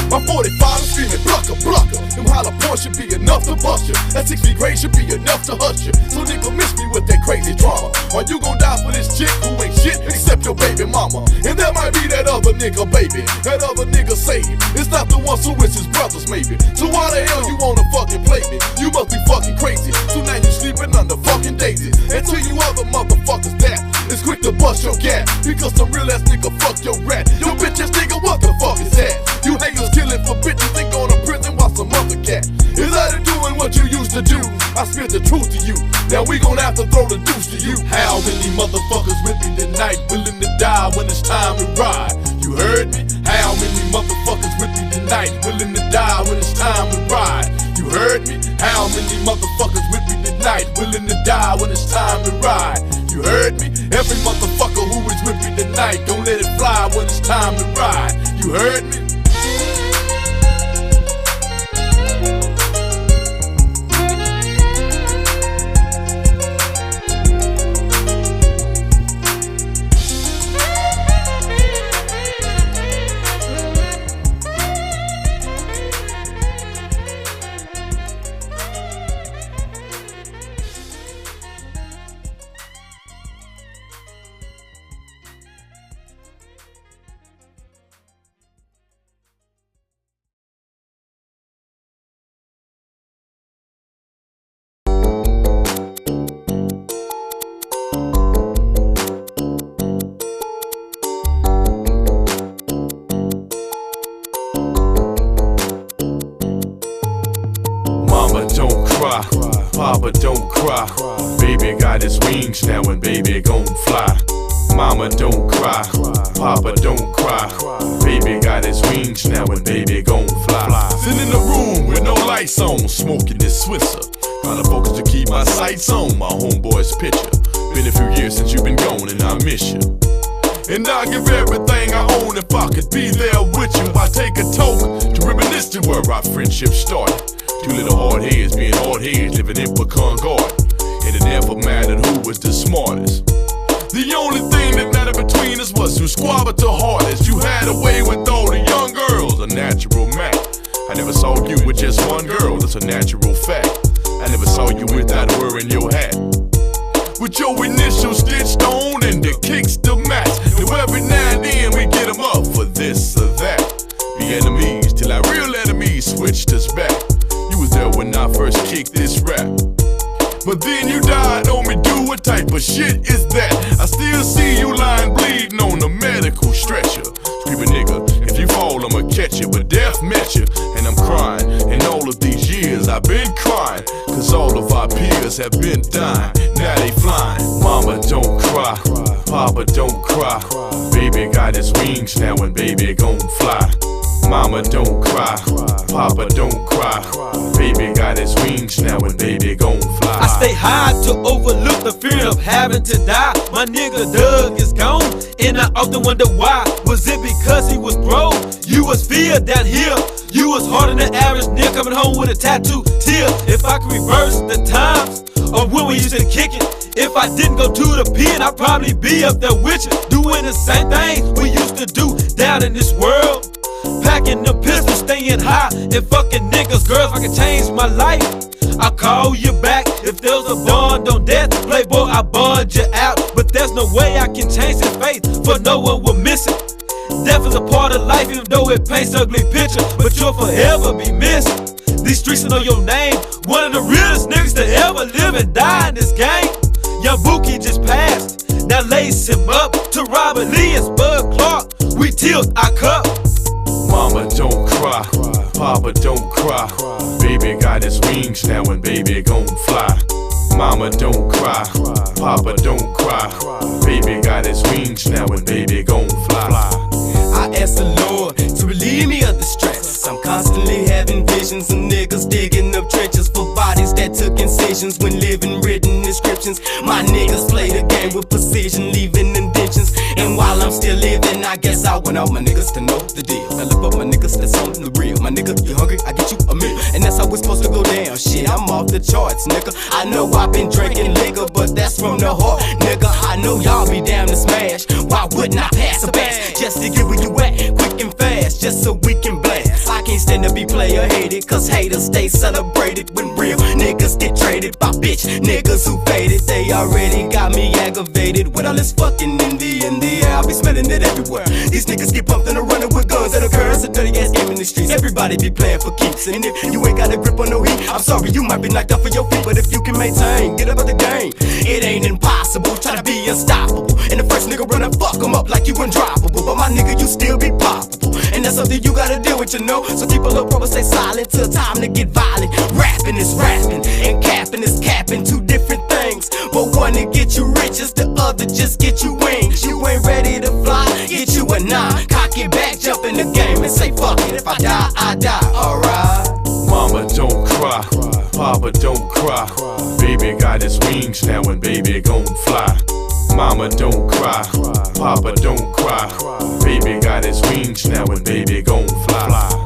My 45 is screaming blucker, blucker. Them hollow points should be enough to bust you. That 6 feet grade should be enough to hush you. So nigga miss me with that crazy drama, or you gon' die for this chick who ain't shit except your baby mama. And that might be that other nigga baby, that other nigga saved. It's not the ones who is his brothers maybe. So why the hell you wanna fucking play me? You must be fucking crazy. So now you sleeping under fucking daisies. And to you other motherfuckers that is quick to bust your gap, because some real ass nigga fuck your rat. Yo bitch ass nigga, what the fuck is that? You haters killing for bitches, they going to prison while some other cat is out of doing what you used to do. I spit the truth to you, now we gon' have to throw the deuce to you. How many motherfuckers with me tonight willing to die when it's time to ride? You heard me? How many tonight, willing to die when it's time to ride. You heard me? How many motherfuckers with me tonight, willing to die when it's time to ride? You heard me? Every motherfucker who is with me tonight, don't let it fly when it's time to ride. You heard me? Papa, don't cry. Baby got his wings now and baby gon' fly. Mama, don't cry. Papa, don't cry. Baby got his wings now and baby gon' fly. Sitting in the room with no lights on, smoking this Swisser. Trying to focus to keep my sights on my homeboy's picture. Been a few years since you've been gone and I miss you. And I'd give everything I own if I could be there with you. I take a toke to reminisce to where our friendship started. Two little hard heads being hard heads living in Pecan Garden. And it never mattered who was the smartest. The only thing that mattered between us was who squabbled the hardest. You had a way with all the young girls, a natural Mac. I never saw you with just one girl, that's a natural fact. I never saw you without her in your hat. With your initials stitched on and the kicks to match. Now every now and then we get them up for this or that. Be enemies till our real enemies switched us back. You was there when I first kicked this rap. But then you died on me, dude, what type of shit is that? I still see you lying bleeding on the medical stretcher. Screaming nigga, if you fall I'ma catch you, but death met you. And I'm crying, and all of these years I've been crying. Cause all of our peers have been dying, now they flying. Mama, don't cry, Papa, don't cry. Baby got his wings now and baby gon' fly. Mama, don't cry, Papa, don't cry. Baby got his wings now and baby gon' fly. I stay high to overlook the fear of having to die. My nigga Doug is gone, and I often wonder why. Was it because he was broke? You was feared down here. You was harder than average nigga coming home with a tattoo tear. If I could reverse the times of when we used to kick it, if I didn't go to the pen, I'd probably be up there with you, doing the same things we used to do down in this world. Packing the pistols, staying high, and fucking niggas. Girls, if I can change my life, I'll call you back. If there was a bond on death, playboy, I'll bond you out. But there's no way I can change his fate, for no one will miss it. Death is a part of life, even though it paints an ugly picture, but you'll forever be missed. These streets know your name, one of the realest niggas to ever live and die in this game. Young Bookie just passed, now lace him up to Robert Lee and Spud Clark. We tilt our cup. Mama, don't cry, Papa, don't cry. Baby got his wings now and baby gon' fly. Mama, don't cry, Papa, don't cry. Baby got his wings now and baby gon' fly. I ask the Lord to relieve me of the stress. I'm constantly having visions of niggas digging up trenches for bodies that took incisions when living written inscriptions. My niggas play the game with precision, leaving indentions. And while I'm still living, I guess I want all my niggas to know the deal. I look up my niggas that's on the real. My nigga, you hungry? I get you a meal. And that's how it's supposed to go down. Shit, I'm off the charts, nigga. I know I've been drinking liquor, but that's from the heart, nigga. I know y'all be down to smash. Why wouldn't I pass a pass? Just to get where you at, quick and fast, just so we can blast. I can't stand to be player hated, cause haters stay celebrated when real niggas get traded by bitch niggas who faded. They already got me aggravated with all this fucking envy in the air. I be smelling it everywhere. These niggas get pumped and are running with guns that occur. It's a dirty ass game in the streets. Everybody be playing for keeps. And if you ain't got a grip on no heat, I'm sorry, you might be knocked off of your feet. But if you can maintain, get up out the game. It ain't impossible, try to be unstoppable. And the first nigga run and fuck him up like you undroppable. But my nigga, you still be poppable. And that's something you gotta deal with, you know. So keep a little proper, stay silent till time to get violent. Rapping is rapping, and capping is capping. Two different things, but one to get you riches, the other just get you wings. You ain't ready to fly, get you a 9, cock it back, jump in the game and say fuck it. If I die, I die, alright. Mama don't cry, Papa don't cry. Baby got his wings now and baby gon' fly. Mama don't cry, Papa don't cry. Baby got his wings now and baby gon' fly.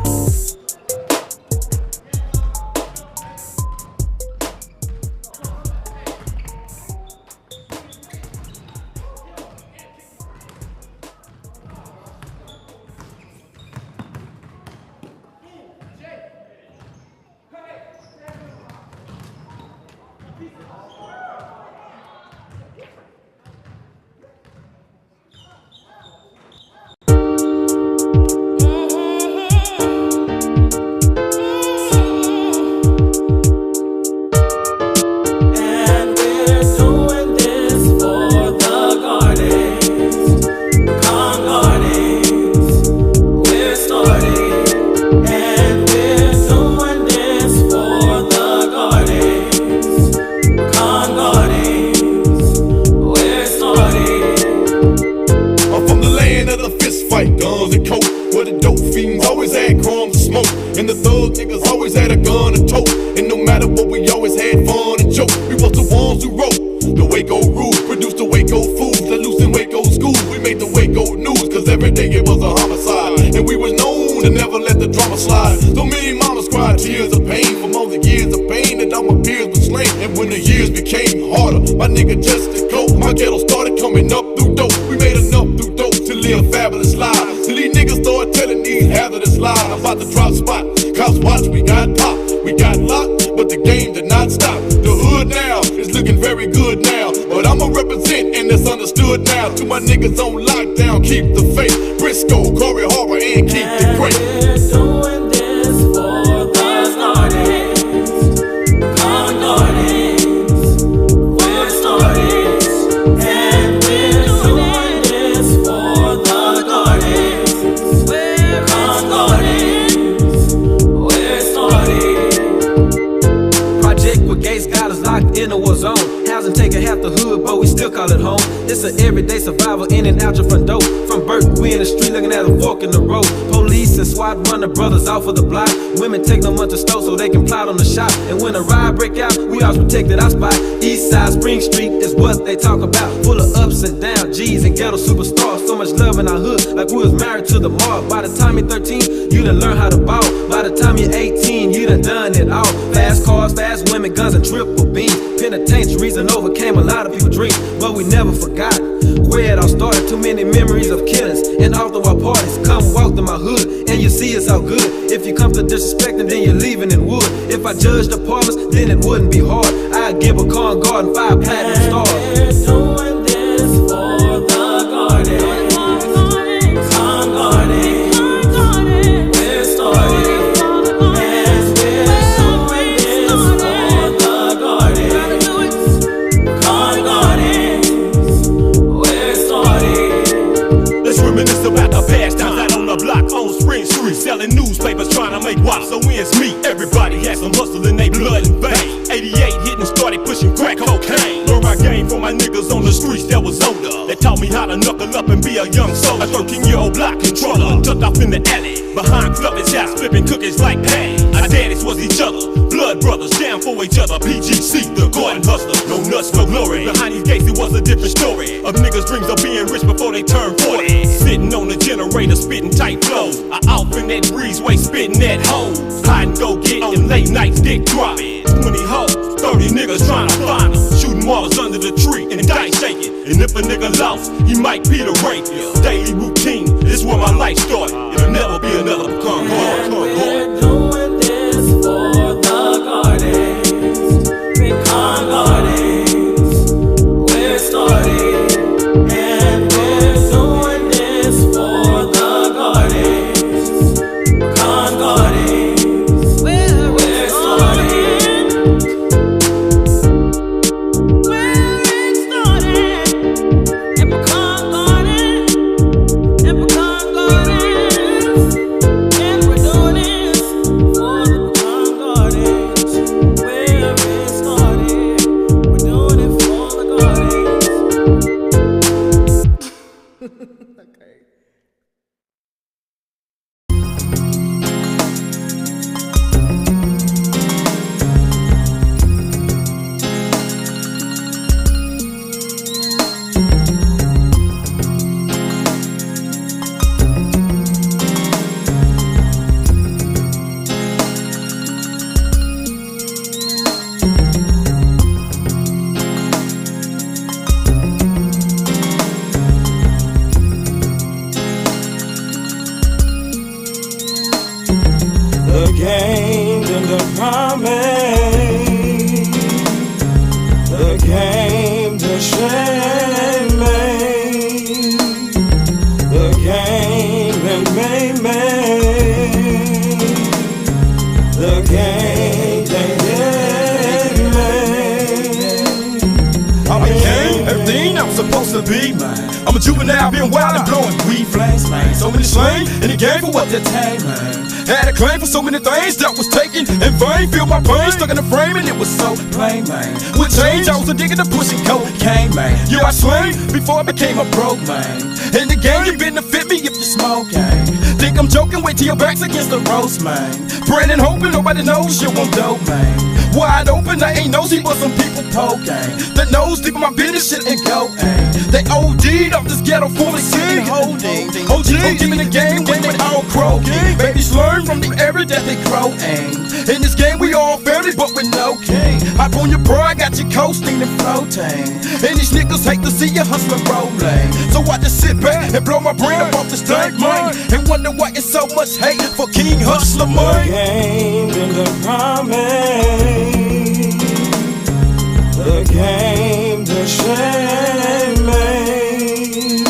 Guns and coke, where the dope fiends always had crumbs and smoke, and the thug niggas always had a gun and tote. And no matter what, we always had fun and joke. We was the ones who wrote the Waco rules, produced the Waco fools, let loose in Waco schools. We made the Waco news, cause every day it was a homicide, and we was known to never let the drama slide. So many mamas cried tears of pain from all the years of pain that all my peers were slain. And when the years became harder, my nigga just to go, my ghetto started coming up through dope. We made enough through dope to live fabulous lives. Till these niggas started telling these hazardous lies. I'm about to drop spot, cops watch, we got popped, we got locked, but the game did not stop. The hood now is looking very good now, but I'ma represent and it's understood now. To my niggas on lockdown, keep the faith. Briscoe, Corey Harbor, and keep the great. We're doing this for the starters, con artists, we're starters, and we're doing this for the artists, we're con artists, we're starters. Project with Gates got us locked in a war zone. Housing taking half the hood, but we still call it home. It's an everyday survival in and out your front door. From birth, we in the street looking at a fork in the road. Police and SWAT run the brothers off of the block. Women take no money to store so they can plot on the shop. And when a riot break out, we always protected our spot. East side, Spring Street is what they talk about. Full of ups and downs, G's and ghetto superstars. So much love in our hood, like we was married to the mob. By the time you're 13, you done learn how to ball. By the time you're 18, you done done it all. Fast cars, fast women, guns and triple beams. Penitentiaries and overcame a lot of people's dreams, but we never forgot where it all started. Too many memories of killings and all of our parties. Come walk through my hood and you see it's all good. If you come to disrespecting, then you're leaving in wood. If I judged apartments, then it wouldn't be hard. I'd give a con garden 5 platinum stars. We're doing this for the garden, con garden, we're starting. Reminisce about the past times out on the block on Spring Street, selling newspapers, trying to make waps so ends meet. Everybody had some hustle in their blood and veins. 88 hitting, started pushing crack cocaine. Learned my game from my niggas on the streets that was older. They taught me how to knuckle up and be a young soldier. A 13-year-old block controller, tucked off in the alley, behind Fluffy's house, flipping cookies like patty. Our daddies was each other, blood brothers, down for each other. PGC, the garden hustler, no nuts for glory. Behind these gates it was a different story of niggas' dreams of being rich before they turn 40. Sitting on the generator, spitting tight flows. I off in that breezeway, spitting that hose. Hide and go get on late nights, dick dropping. 20 hoes, 30 niggas trying to find them. Shooting marbles under the tree and dice shaking. And if a nigga lost, he might be the rapier. Daily routine, this where my life started. It'll never be another con garden. We're doing this for the gardens, con gardens, we're starting. the games and the promise, the game the shame made, the game that made me, the game that I became everything I'm supposed to be, man. I'm a juvenile, being wild and blowing weed flames, man. So many slain in the game for what they take, man. Had a claim for so many things that was taken in vain. Feel my pain stuck in the frame and it was so plain, man. With change, I was addicted to pushing cocaine, man. Yeah, I slain before I became a broke, man. In the game, you benefit me if you smoke, gang. Think I'm joking, wait till your back's against the ropes, man. Praying and hoping nobody knows you won't dope, man. Wide open, I ain't nosy, but some people poke, gang. That knows deep in my business shit and go, gang. They OD'd off this ghetto 40 holding. OG, give me the game when they all croaking. Babies learn from the area that they grow, gang. In this game, we all family, but with no king. Hop on your bro, I got you coasting and floating. And these niggas hate to see you hustling rolling. So I just sit back and blow my brain up off this dank mind and wonder why it's so much hate for King Hustler Mine. The game and the promise, the game the shame made,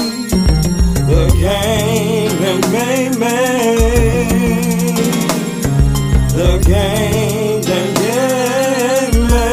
the game that made me, the game that gave me.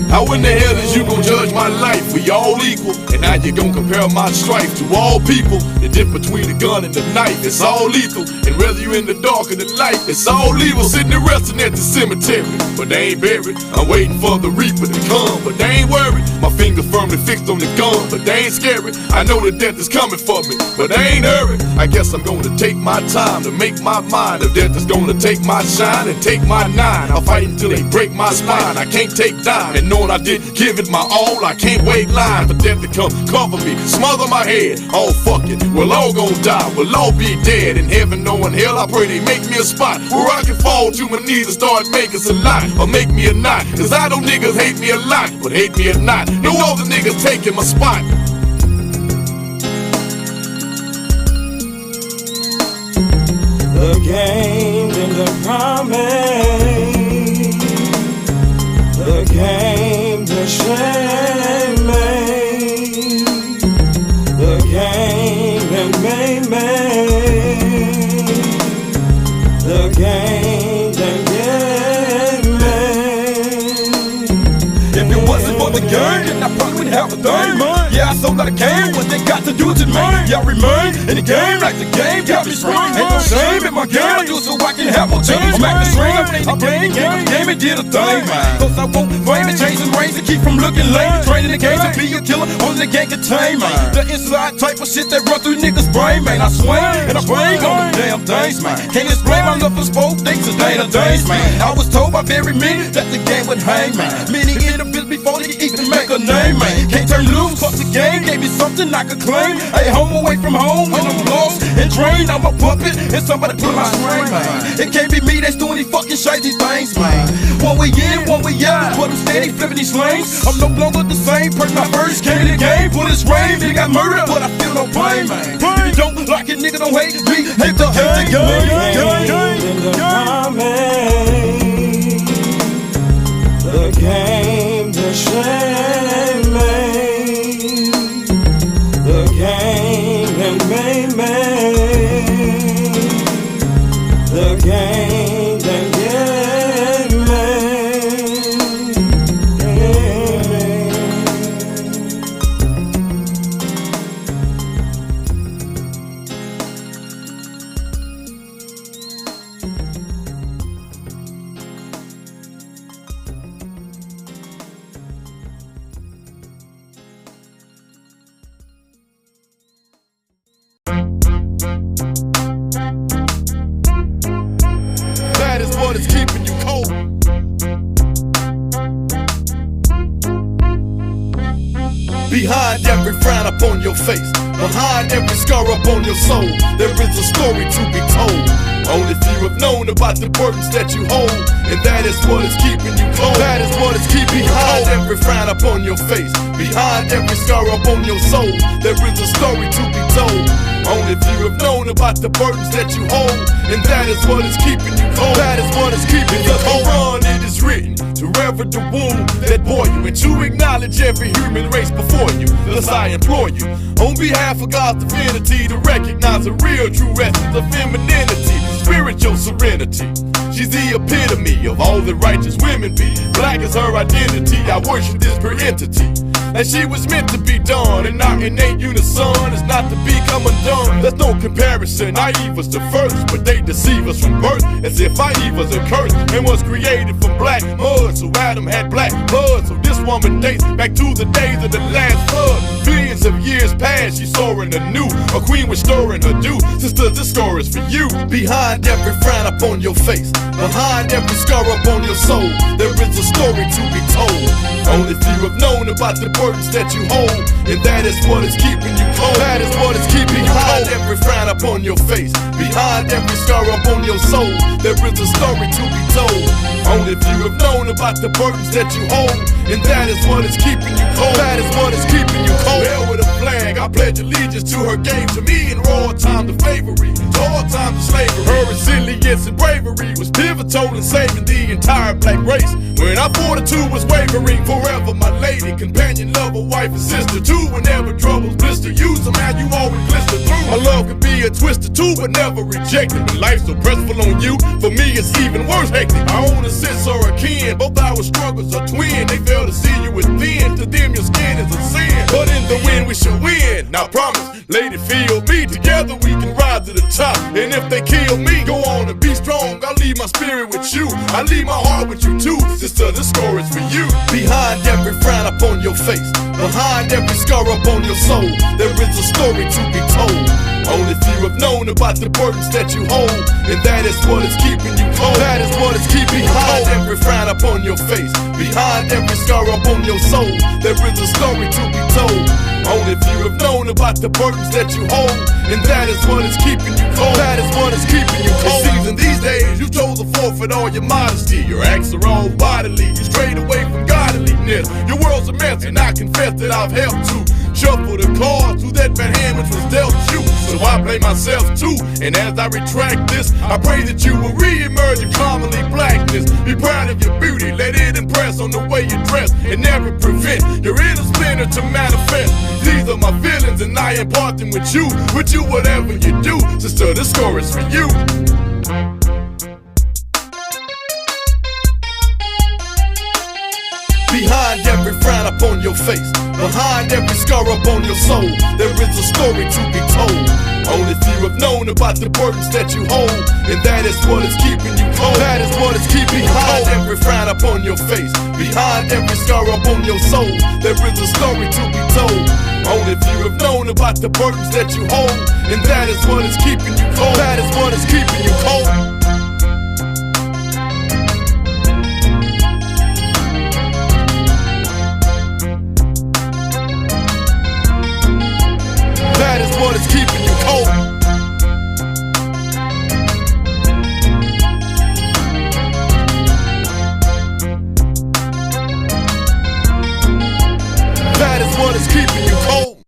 How in the hell is you gon' judge my life? We all equal, and how you gon' compare my strife to all people? The difference between the gun and the knife, it's all lethal. And whether you in the dark or the light, it's all evil. Sitting and resting at the cemetery, but they ain't buried. I'm waiting for the reaper to come, but they ain't worried. My finger firmly fixed on the gun, but they ain't scary. I know that death is coming for me, but they ain't hurried. I guess I'm gonna take my time to make my mind. If death is gonna take my shine and take my nine, I'll fight until they break my spine. I can't take dime, and knowing I didn't give it my all, I can't wait line for death to come cover me, smother my head. Oh fuck it, we'll all gon' die, we'll all be dead. In heaven, no in hell, I pray they make me a spot where I can fall to my knees and start making a lot, or make me a knot. Cause I know niggas hate me a lot, but hate me or not, no other niggas taking my spot. The game and the promise, the game the shame made, the game that made me, the game that gave me. If it wasn't for the game, then I probably wouldn't have a thing, man. Yeah, I sold out of game, what they got to do to me? Yeah, I remain in the game like the game got me spring. Ain't no shame in my game, I do so I can have more change. I'm at the string, I played the game and did a thing, man. Cause I won't flame and change some brains to keep from looking lame. Training the game to be a killer, only the game contain, man. The inside type of shit that run through niggas' brain, man. I swing and I bang on the damn things, man. Can't explain my love for both things, it's day to days, man. I was told by very many that the game would hang, man. Many interviews before they even make a name, man. Can't turn loose, cause the game gave me something I could claim. Hey, home away from home when I'm lost and drained. I'm a puppet and somebody put my string, man. It can't be me that's doing these fucking shady things, man. One way in, one way out, but I'm steady flipping these lanes. I'm no longer the same person I first came in the game. But it's rain, nigga got murdered, but I feel no pain, man. If you don't like it, nigga, don't hate me. Hate the game, the game the shame made, the game that made me, the game that gave me. That is what is keeping you cold. Behind every frown upon your face, behind every scar upon your soul, there is a story to be told. Only few have known about the burdens that you hold, and that is what is keeping you cold. That is what is keeping you cold. Behind every frown upon your face, behind every scar upon your soul, there is a story to be told. Only few have known known about the burdens that you hold, and that is what is keeping you cold. That is what is keeping you cold. Quran, it is written to rever the womb that bore you, and to acknowledge every human race before you. Thus I implore you, on behalf of God's divinity, to recognize the real true essence of femininity, spiritual serenity. She's the epitome of all that righteous women be. Black is her identity, I worship this pure entity. And she was meant to be done, and our innate unison is not to become undone. There's no comparison, naive was the first, but they deceive us from birth, as if Eve was a curse, and was created from black mud, so Adam had black blood. So this woman dates back to the days of the last flood. Billions of years past, she's soaring anew, a queen restoring her due. Sister, this score is for you. Behind every frown upon your face, behind every scar upon your soul, there is a story to be told. Only few have known about the burdens that you hold, and that is what is keeping you cold. That is what is keeping you cold. Behind every frown upon your face, behind every scar upon your soul, there is a story to be told. Only few have known about the burdens that you hold, and that is what is keeping you cold. That is what is keeping you cold. Hell with a flag, I pledge allegiance to her gave to me in raw time of slavery, to all times of slavery. Her resilience and bravery was pivotal in saving the entire black race. When our fortitude was wavering, forever my lady, companion, lover, wife, and sister too. Whenever troubles blister, use them how you always glister through. My love could be a twister too, but never rejected. When life's so pressful on you, for me it's even worse hectic. Our own assist or a kin, both our struggles are twin. They fail to see you within, to them your skin is a sin. But in the wind we shall win. Now promise, lady, feel me. Together we can rise to the top. And if they kill me, go on and be strong. I'll leave my spirit with you, I leave my heart with you too. Sister, this score is for you. Behind every frown upon your face, behind every scar upon your soul, there is a story to be told. Only few have known about the burdens that you hold, and that is what is keeping you cold. That is what is keeping you cold. Behind every frown upon your face, behind every scar upon your soul, there is a story to be told. Only few have known about the burdens that you hold, and that is what is keeping you cold. That is what is keeping you cold. It seems in these days you chose to forfeit all your modesty. Your acts are all bodily, you strayed away from godliness. Your world's a mess, and I confess that I've helped to shuffle the cards through that bad hand which was dealt you. So I blame myself too, and as I retract this, I pray that you will re-emerge in commonly blackness. Be proud of your beauty, let it impress on the way you dress, and never prevent your inner splendor to manifest. These are my feelings, and I impart them with you whatever you do. Sister, this score is for you. Behind every frown upon your face, behind every scar upon your soul, there is a story to be told. Only few have known about the burdens that you hold, and that is what is keeping you cold. That is what is keeping you cold. Behind every frown upon your face, behind every scar upon your soul, there is a story to be told. Only few have known about the burdens that you hold, and that is what is keeping you cold. That is what is keeping you cold. That is what is keeping you cold. That is what is keeping you cold.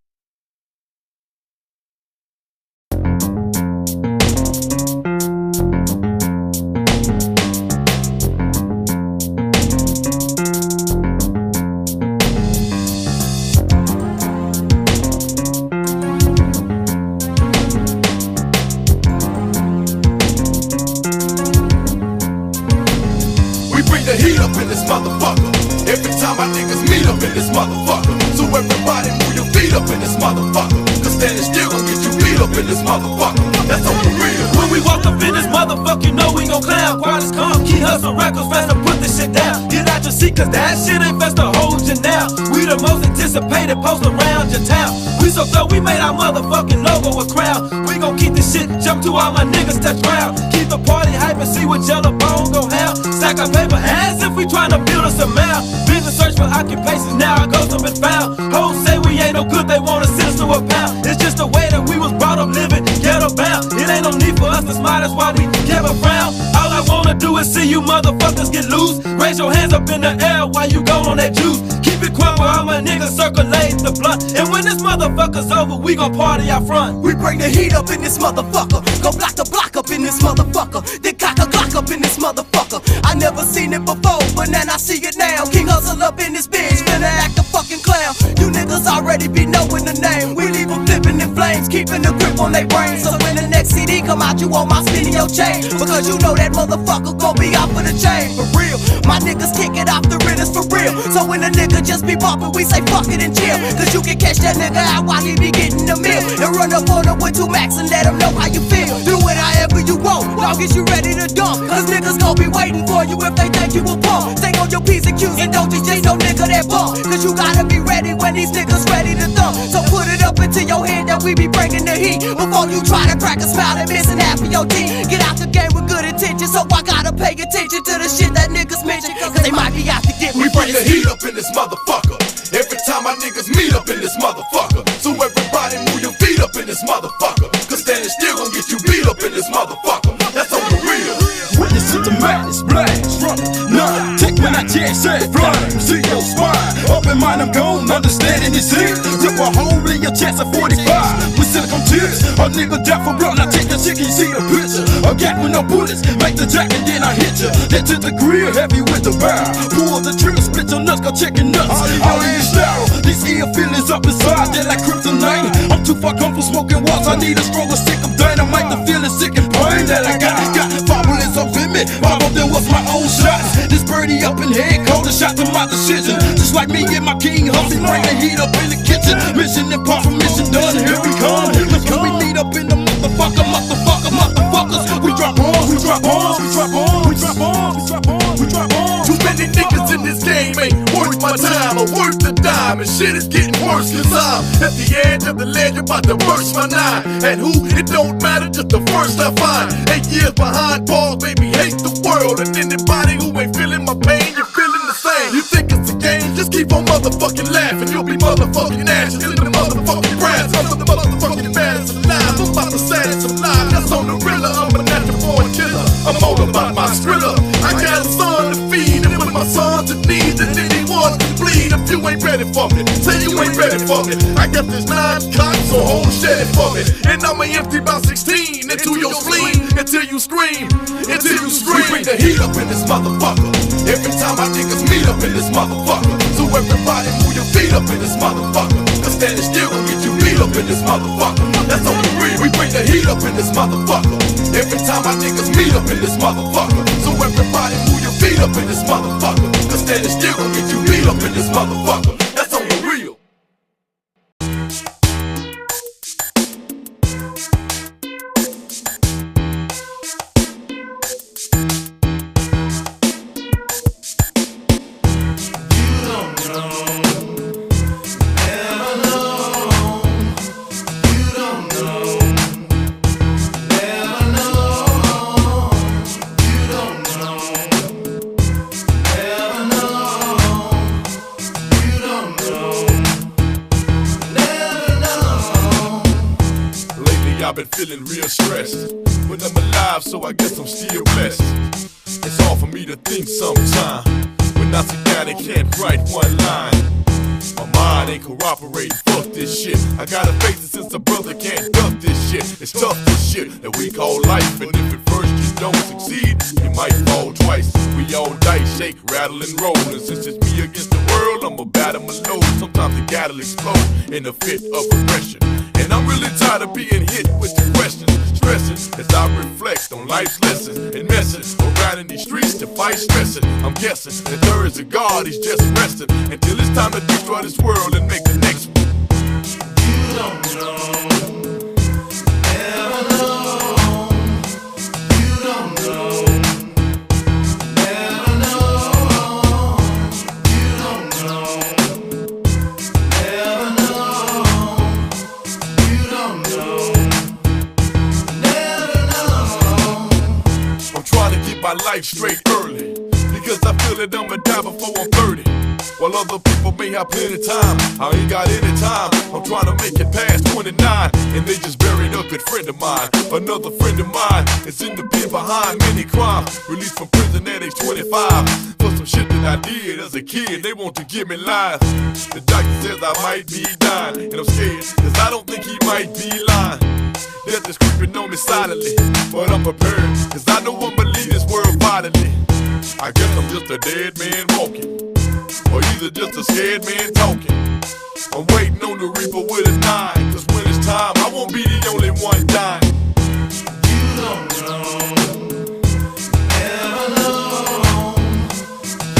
The heat up in this motherfucker. Every time my niggas meet up in this motherfucker. So everybody move your feet up in this motherfucker. Cause standing still gon' get you beat up in this motherfucker. That's on the real. When we walk up in this motherfucker, you know we gon' clown. Quietus calm, key hustle records, fast to put this shit down. Get out your seat, cause that shit ain't fast to hold you now. We the most anticipated post around your town. We so thorough, we made our motherfucking logo a crown. We gon' keep this shit, jump to all my niggas touch ground. Keep the party hype and see what yellow bone gon' have. Stack our paper as if we tryna build us a mouth. Been to search for occupations, now our ghosts have been found. Hoes say we ain't no good, they wanna send us to a pound. It's just the way that we was brought up living ghetto bound. It ain't no need for us to smile, that's why we kept a frown. All I wanna do is see you motherfuckers get loose. Raise your hands up in the air while you go on that juice. Keep it quiet while my niggas circulate the blunt. And when this motherfucker's over, we gon' party out front. We bring the heat up in this motherfucker. Go block the block up in this motherfucker. Then cock a Glock up in this motherfucker. I never seen it before, but now I see it now. King Hustle up in this bitch, finna act a fucking clown. You niggas already be knowing the name. We leave them flipping in flames, keeping the grip on their brains. So when the next CD come out, you want my spin in your chain. Because you know that motherfucker gon' be off for the chain. For real, my niggas kick it off the riddles for real. So when the nigga just be bumping, we say fuck it and chill. Cause you can catch that nigga out while he be getting the meal. And run up on him with 2 max and let him know how you feel. Do it however you want, long as you ready to dump. Cause niggas gon' be waiting for you if they think you a pump. Stay on your P's and Q's and don't just chase no nigga that bump. Cause you gotta be ready when these niggas ready to thump. So put it up into your head that we be bringing the heat. Before you try to crack a smile and missing half of your teeth. Get out the game with good intentions, so I gotta pay attention to the shit that niggas mention. Cause they might be out to get me. We bring the heat up in this motherfucker. Every time my niggas meet up in this motherfucker. So everybody move your feet up in this motherfucker. Cause standing still gon' get you beat up in this motherfucker. That's on the real. Witness to the madness, blast from none. Take when I chance say flying, see your spine. Open mind, I'm gone, understanding this here. Rip a hole in your chest at 45 with silicone tips. A nigga death for blood, I take your chicken, you see the picture. A gat with no bullets, make the jack and then I hit you. Then to the grill, heavy with the barrel. Pull the trigger, split your nuts, go chicken nuts. All in sterile, these ear feelings up inside, they're like kryptonite. I'm too far gone for smoking walls, I need a stronger stick of dynamite to feel the sick and pain that I got. Got 5 bullets up in me, 5 of them was my own shots. This birdie up in head, cold a shot to my decision. Just like me and my king hustle, bring the heat up in the kitchen. Mission and part from mission done, here we come. When we meet up in the motherfuckers. We drop bombs, we drop bombs, we drop bombs, we drop bombs, we drop bombs, we drop bombs. Too many niggas in this game ain't worth my time or worth the dime. And shit is getting worse cause I'm at the edge of the ledge about to burst my 9. And who, it don't matter, just the first I find. 8 years behind Paul, baby, hate the world. And anybody who ain't feeling my pain, you're feeling the same. You think it's a game, just keep on motherfucking laughing. You'll be motherfucking ashes in the motherfucking grass. I'm the motherfucking baddest alive. I'm about to saddest alive. That's on the real, I'm a natural born killer. I'm all about my thriller. I got a son to feed, and when my son's in need, and anyone can bleed. If you ain't ready for me, say you ain't ready for me. I got this 9 cocks, so hold shed it for me. And I'ma empty about 16 into your spleen until you scream, until you scream. We bring the heat up in this motherfucker. Every time my niggas meet up in this motherfucker. So everybody move your feet up in this motherfucker. Cause standing still gon' get you beat up in this motherfucker. That's on the real. We bring the heat up in this motherfucker. Every time my niggas meet up in this motherfucker. So everybody move your feet up in this motherfucker. Cause standing still gon' get you beat up in this motherfucker. That's on the real. I've been feeling real stressed, but I'm alive, so I guess I'm still blessed. It's hard for me to think sometime when I sit down and can't write one line. My mind ain't cooperating, fuck this shit. I gotta face it since a brother can't duck this shit. It's tough, this shit that we call life, and if at first you don't succeed, you might fall twice. We all dice, shake, rattle, and roll, and since it's me against the world, I'ma battle my load. Sometimes the gattle'll explode in a fit of aggression. And I'm really tired of being hit with the questions, stressing as I reflect on life's lessons and messing around in these streets to fight stressing. I'm guessing that there is a God, he's just resting until it's time to destroy this world and make the next one. You don't know, never know. You don't know, never know. You don't know, never know. You don't know, never know. I'm trying to get my life straight early because I feel that I'ma die before I'm 30. while other people may have plenty time. I ain't got any time, I'm trying to make it past 29, and they just buried a good friend of mine. Another friend of mine is in the pen behind many crimes, released from prison at age 25 for some shit that I did as a kid. They want to give me life. The doctor says I might be dying, and I'm scared, cause I don't think he might be lying. Death is creeping on me silently, but I'm prepared, cause I know I'ma leave this world vitally. I guess I'm just a dead man walking, or either just a scared man talking. I'm waiting on the reaper with a 9, cause when it's time, I won't be the only one dying. You don't know, never know.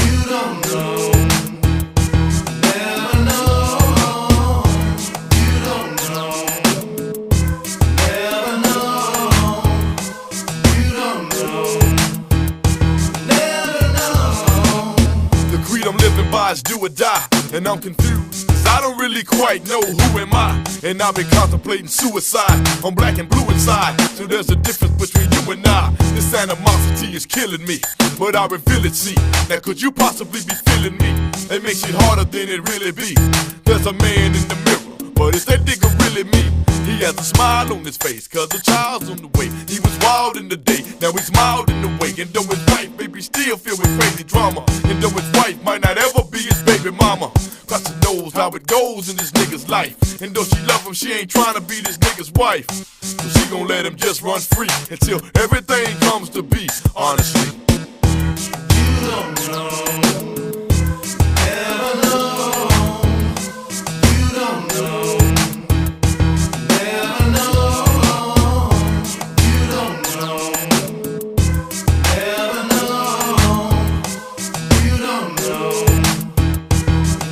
You don't know, never know. You don't know, never know. You don't know, never know. The creed I'm living by is do or die, and I'm confused, cause I don't really quite know who am I. And I've been contemplating suicide. I'm black and blue inside, so there's a difference between you and I. This animosity is killing me, but I reveal it, see. Now could you possibly be feeling me? It makes it harder than it really be. There's a man in the mirror, but is that nigga really me? He has a smile on his face, cause a child's on the way. He was wild in the day, now he's mild in the way. And though his wife may be still filled with crazy drama, and though his wife might not ever be his baby mama, cause she knows how it goes in this nigga's life. And though she love him, she ain't trying to be this nigga's wife. So she gon' let him just run free until everything comes to be, honestly. You don't know, never know. You don't know, never know. You don't know, never know. You don't know,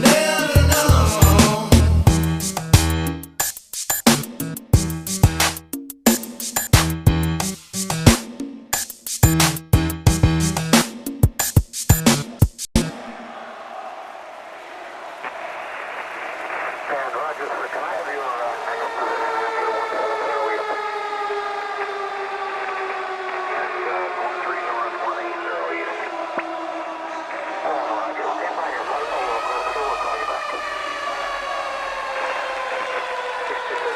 never know. And Roger, sir, can I have your next position after 170 east? And 13 north, 180 east. Roger, stand by your post. We'll call you back. 66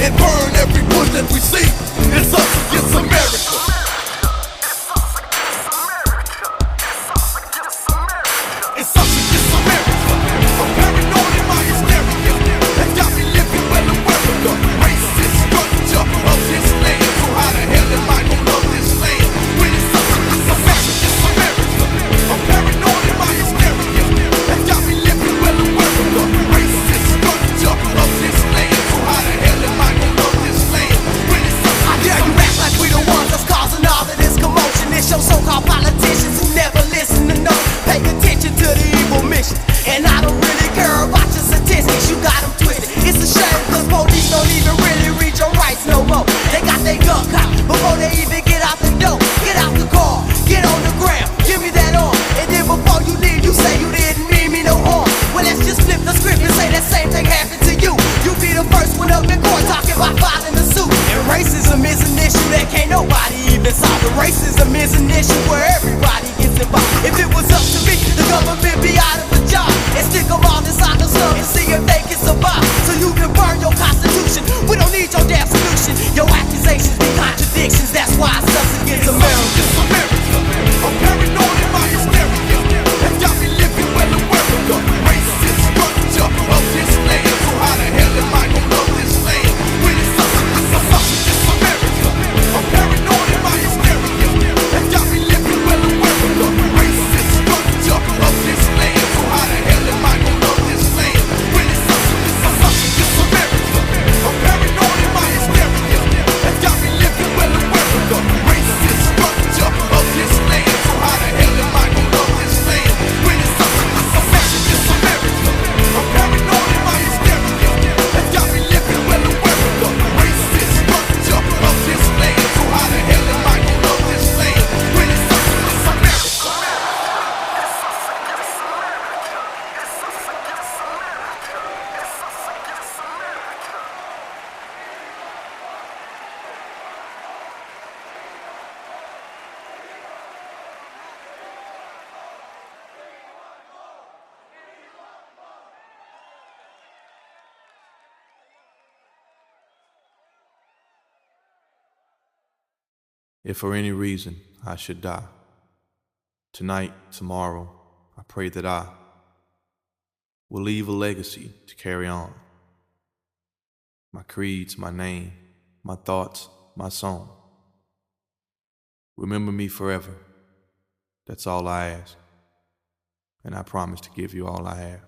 and burn every bush that we see. It's us against America. It's us against America. I'm paranoid in my hysteria. They got me living well aware of the racist structure of this land. So how the hell am I gonna love this land when it's us against America? It's America. I'm paranoid in my hysteria. They got me living well aware of the racist structure of this land. So how the hell am I gonna love this land when it's us against America? I dare you act like we the ones that's causing all of this commotion. It's your so-called politicians who never listen to no. Pay attention to the evil mission. And I don't really care about your statistics, you got them twisted. It's a shame cause police don't even really read your rights no more. They got their gun cocked before they even get out the door. Get out the car, get on the ground, give me that arm. And then before you leave, you say you didn't mean me no harm. Well, let's just flip the script and say that same thing happened to you. You be the first one up in court talking about filing the suit. And racism is an issue that can't nobody even solve. The racism is an issue where everybody gets involved. If it was up to me, the government be out of a job and stick them all inside the slum and see if they can survive. So you can burn your constitution. We don't need your damn solution. Your accusations be contradictions. That's why it's us against America. It's America. I'm paranoid in my hysteria. They got me living well aware of the racist structure of this land. So how the hell am I gonna love this land when it's us against America? I'm paranoid in my hysteria. They got me living well aware of the racist structure of this land. So how the hell am I gonna love this land when it's us against America? I'm paranoid in my hysteria. They got me living well aware of the racist structure of this land. So how the hell am I gonna love this land when it's us against America? I'm paranoid in my hysteria. They got me living well aware of the racist structure of this land. So how the hell am I gonna love this land when it's us against America? If for any reason I should die, tonight, tomorrow, I pray that I will leave a legacy to carry on. My creeds, my name, my thoughts, my song. Remember me forever. That's all I ask. And I promise to give you all I have.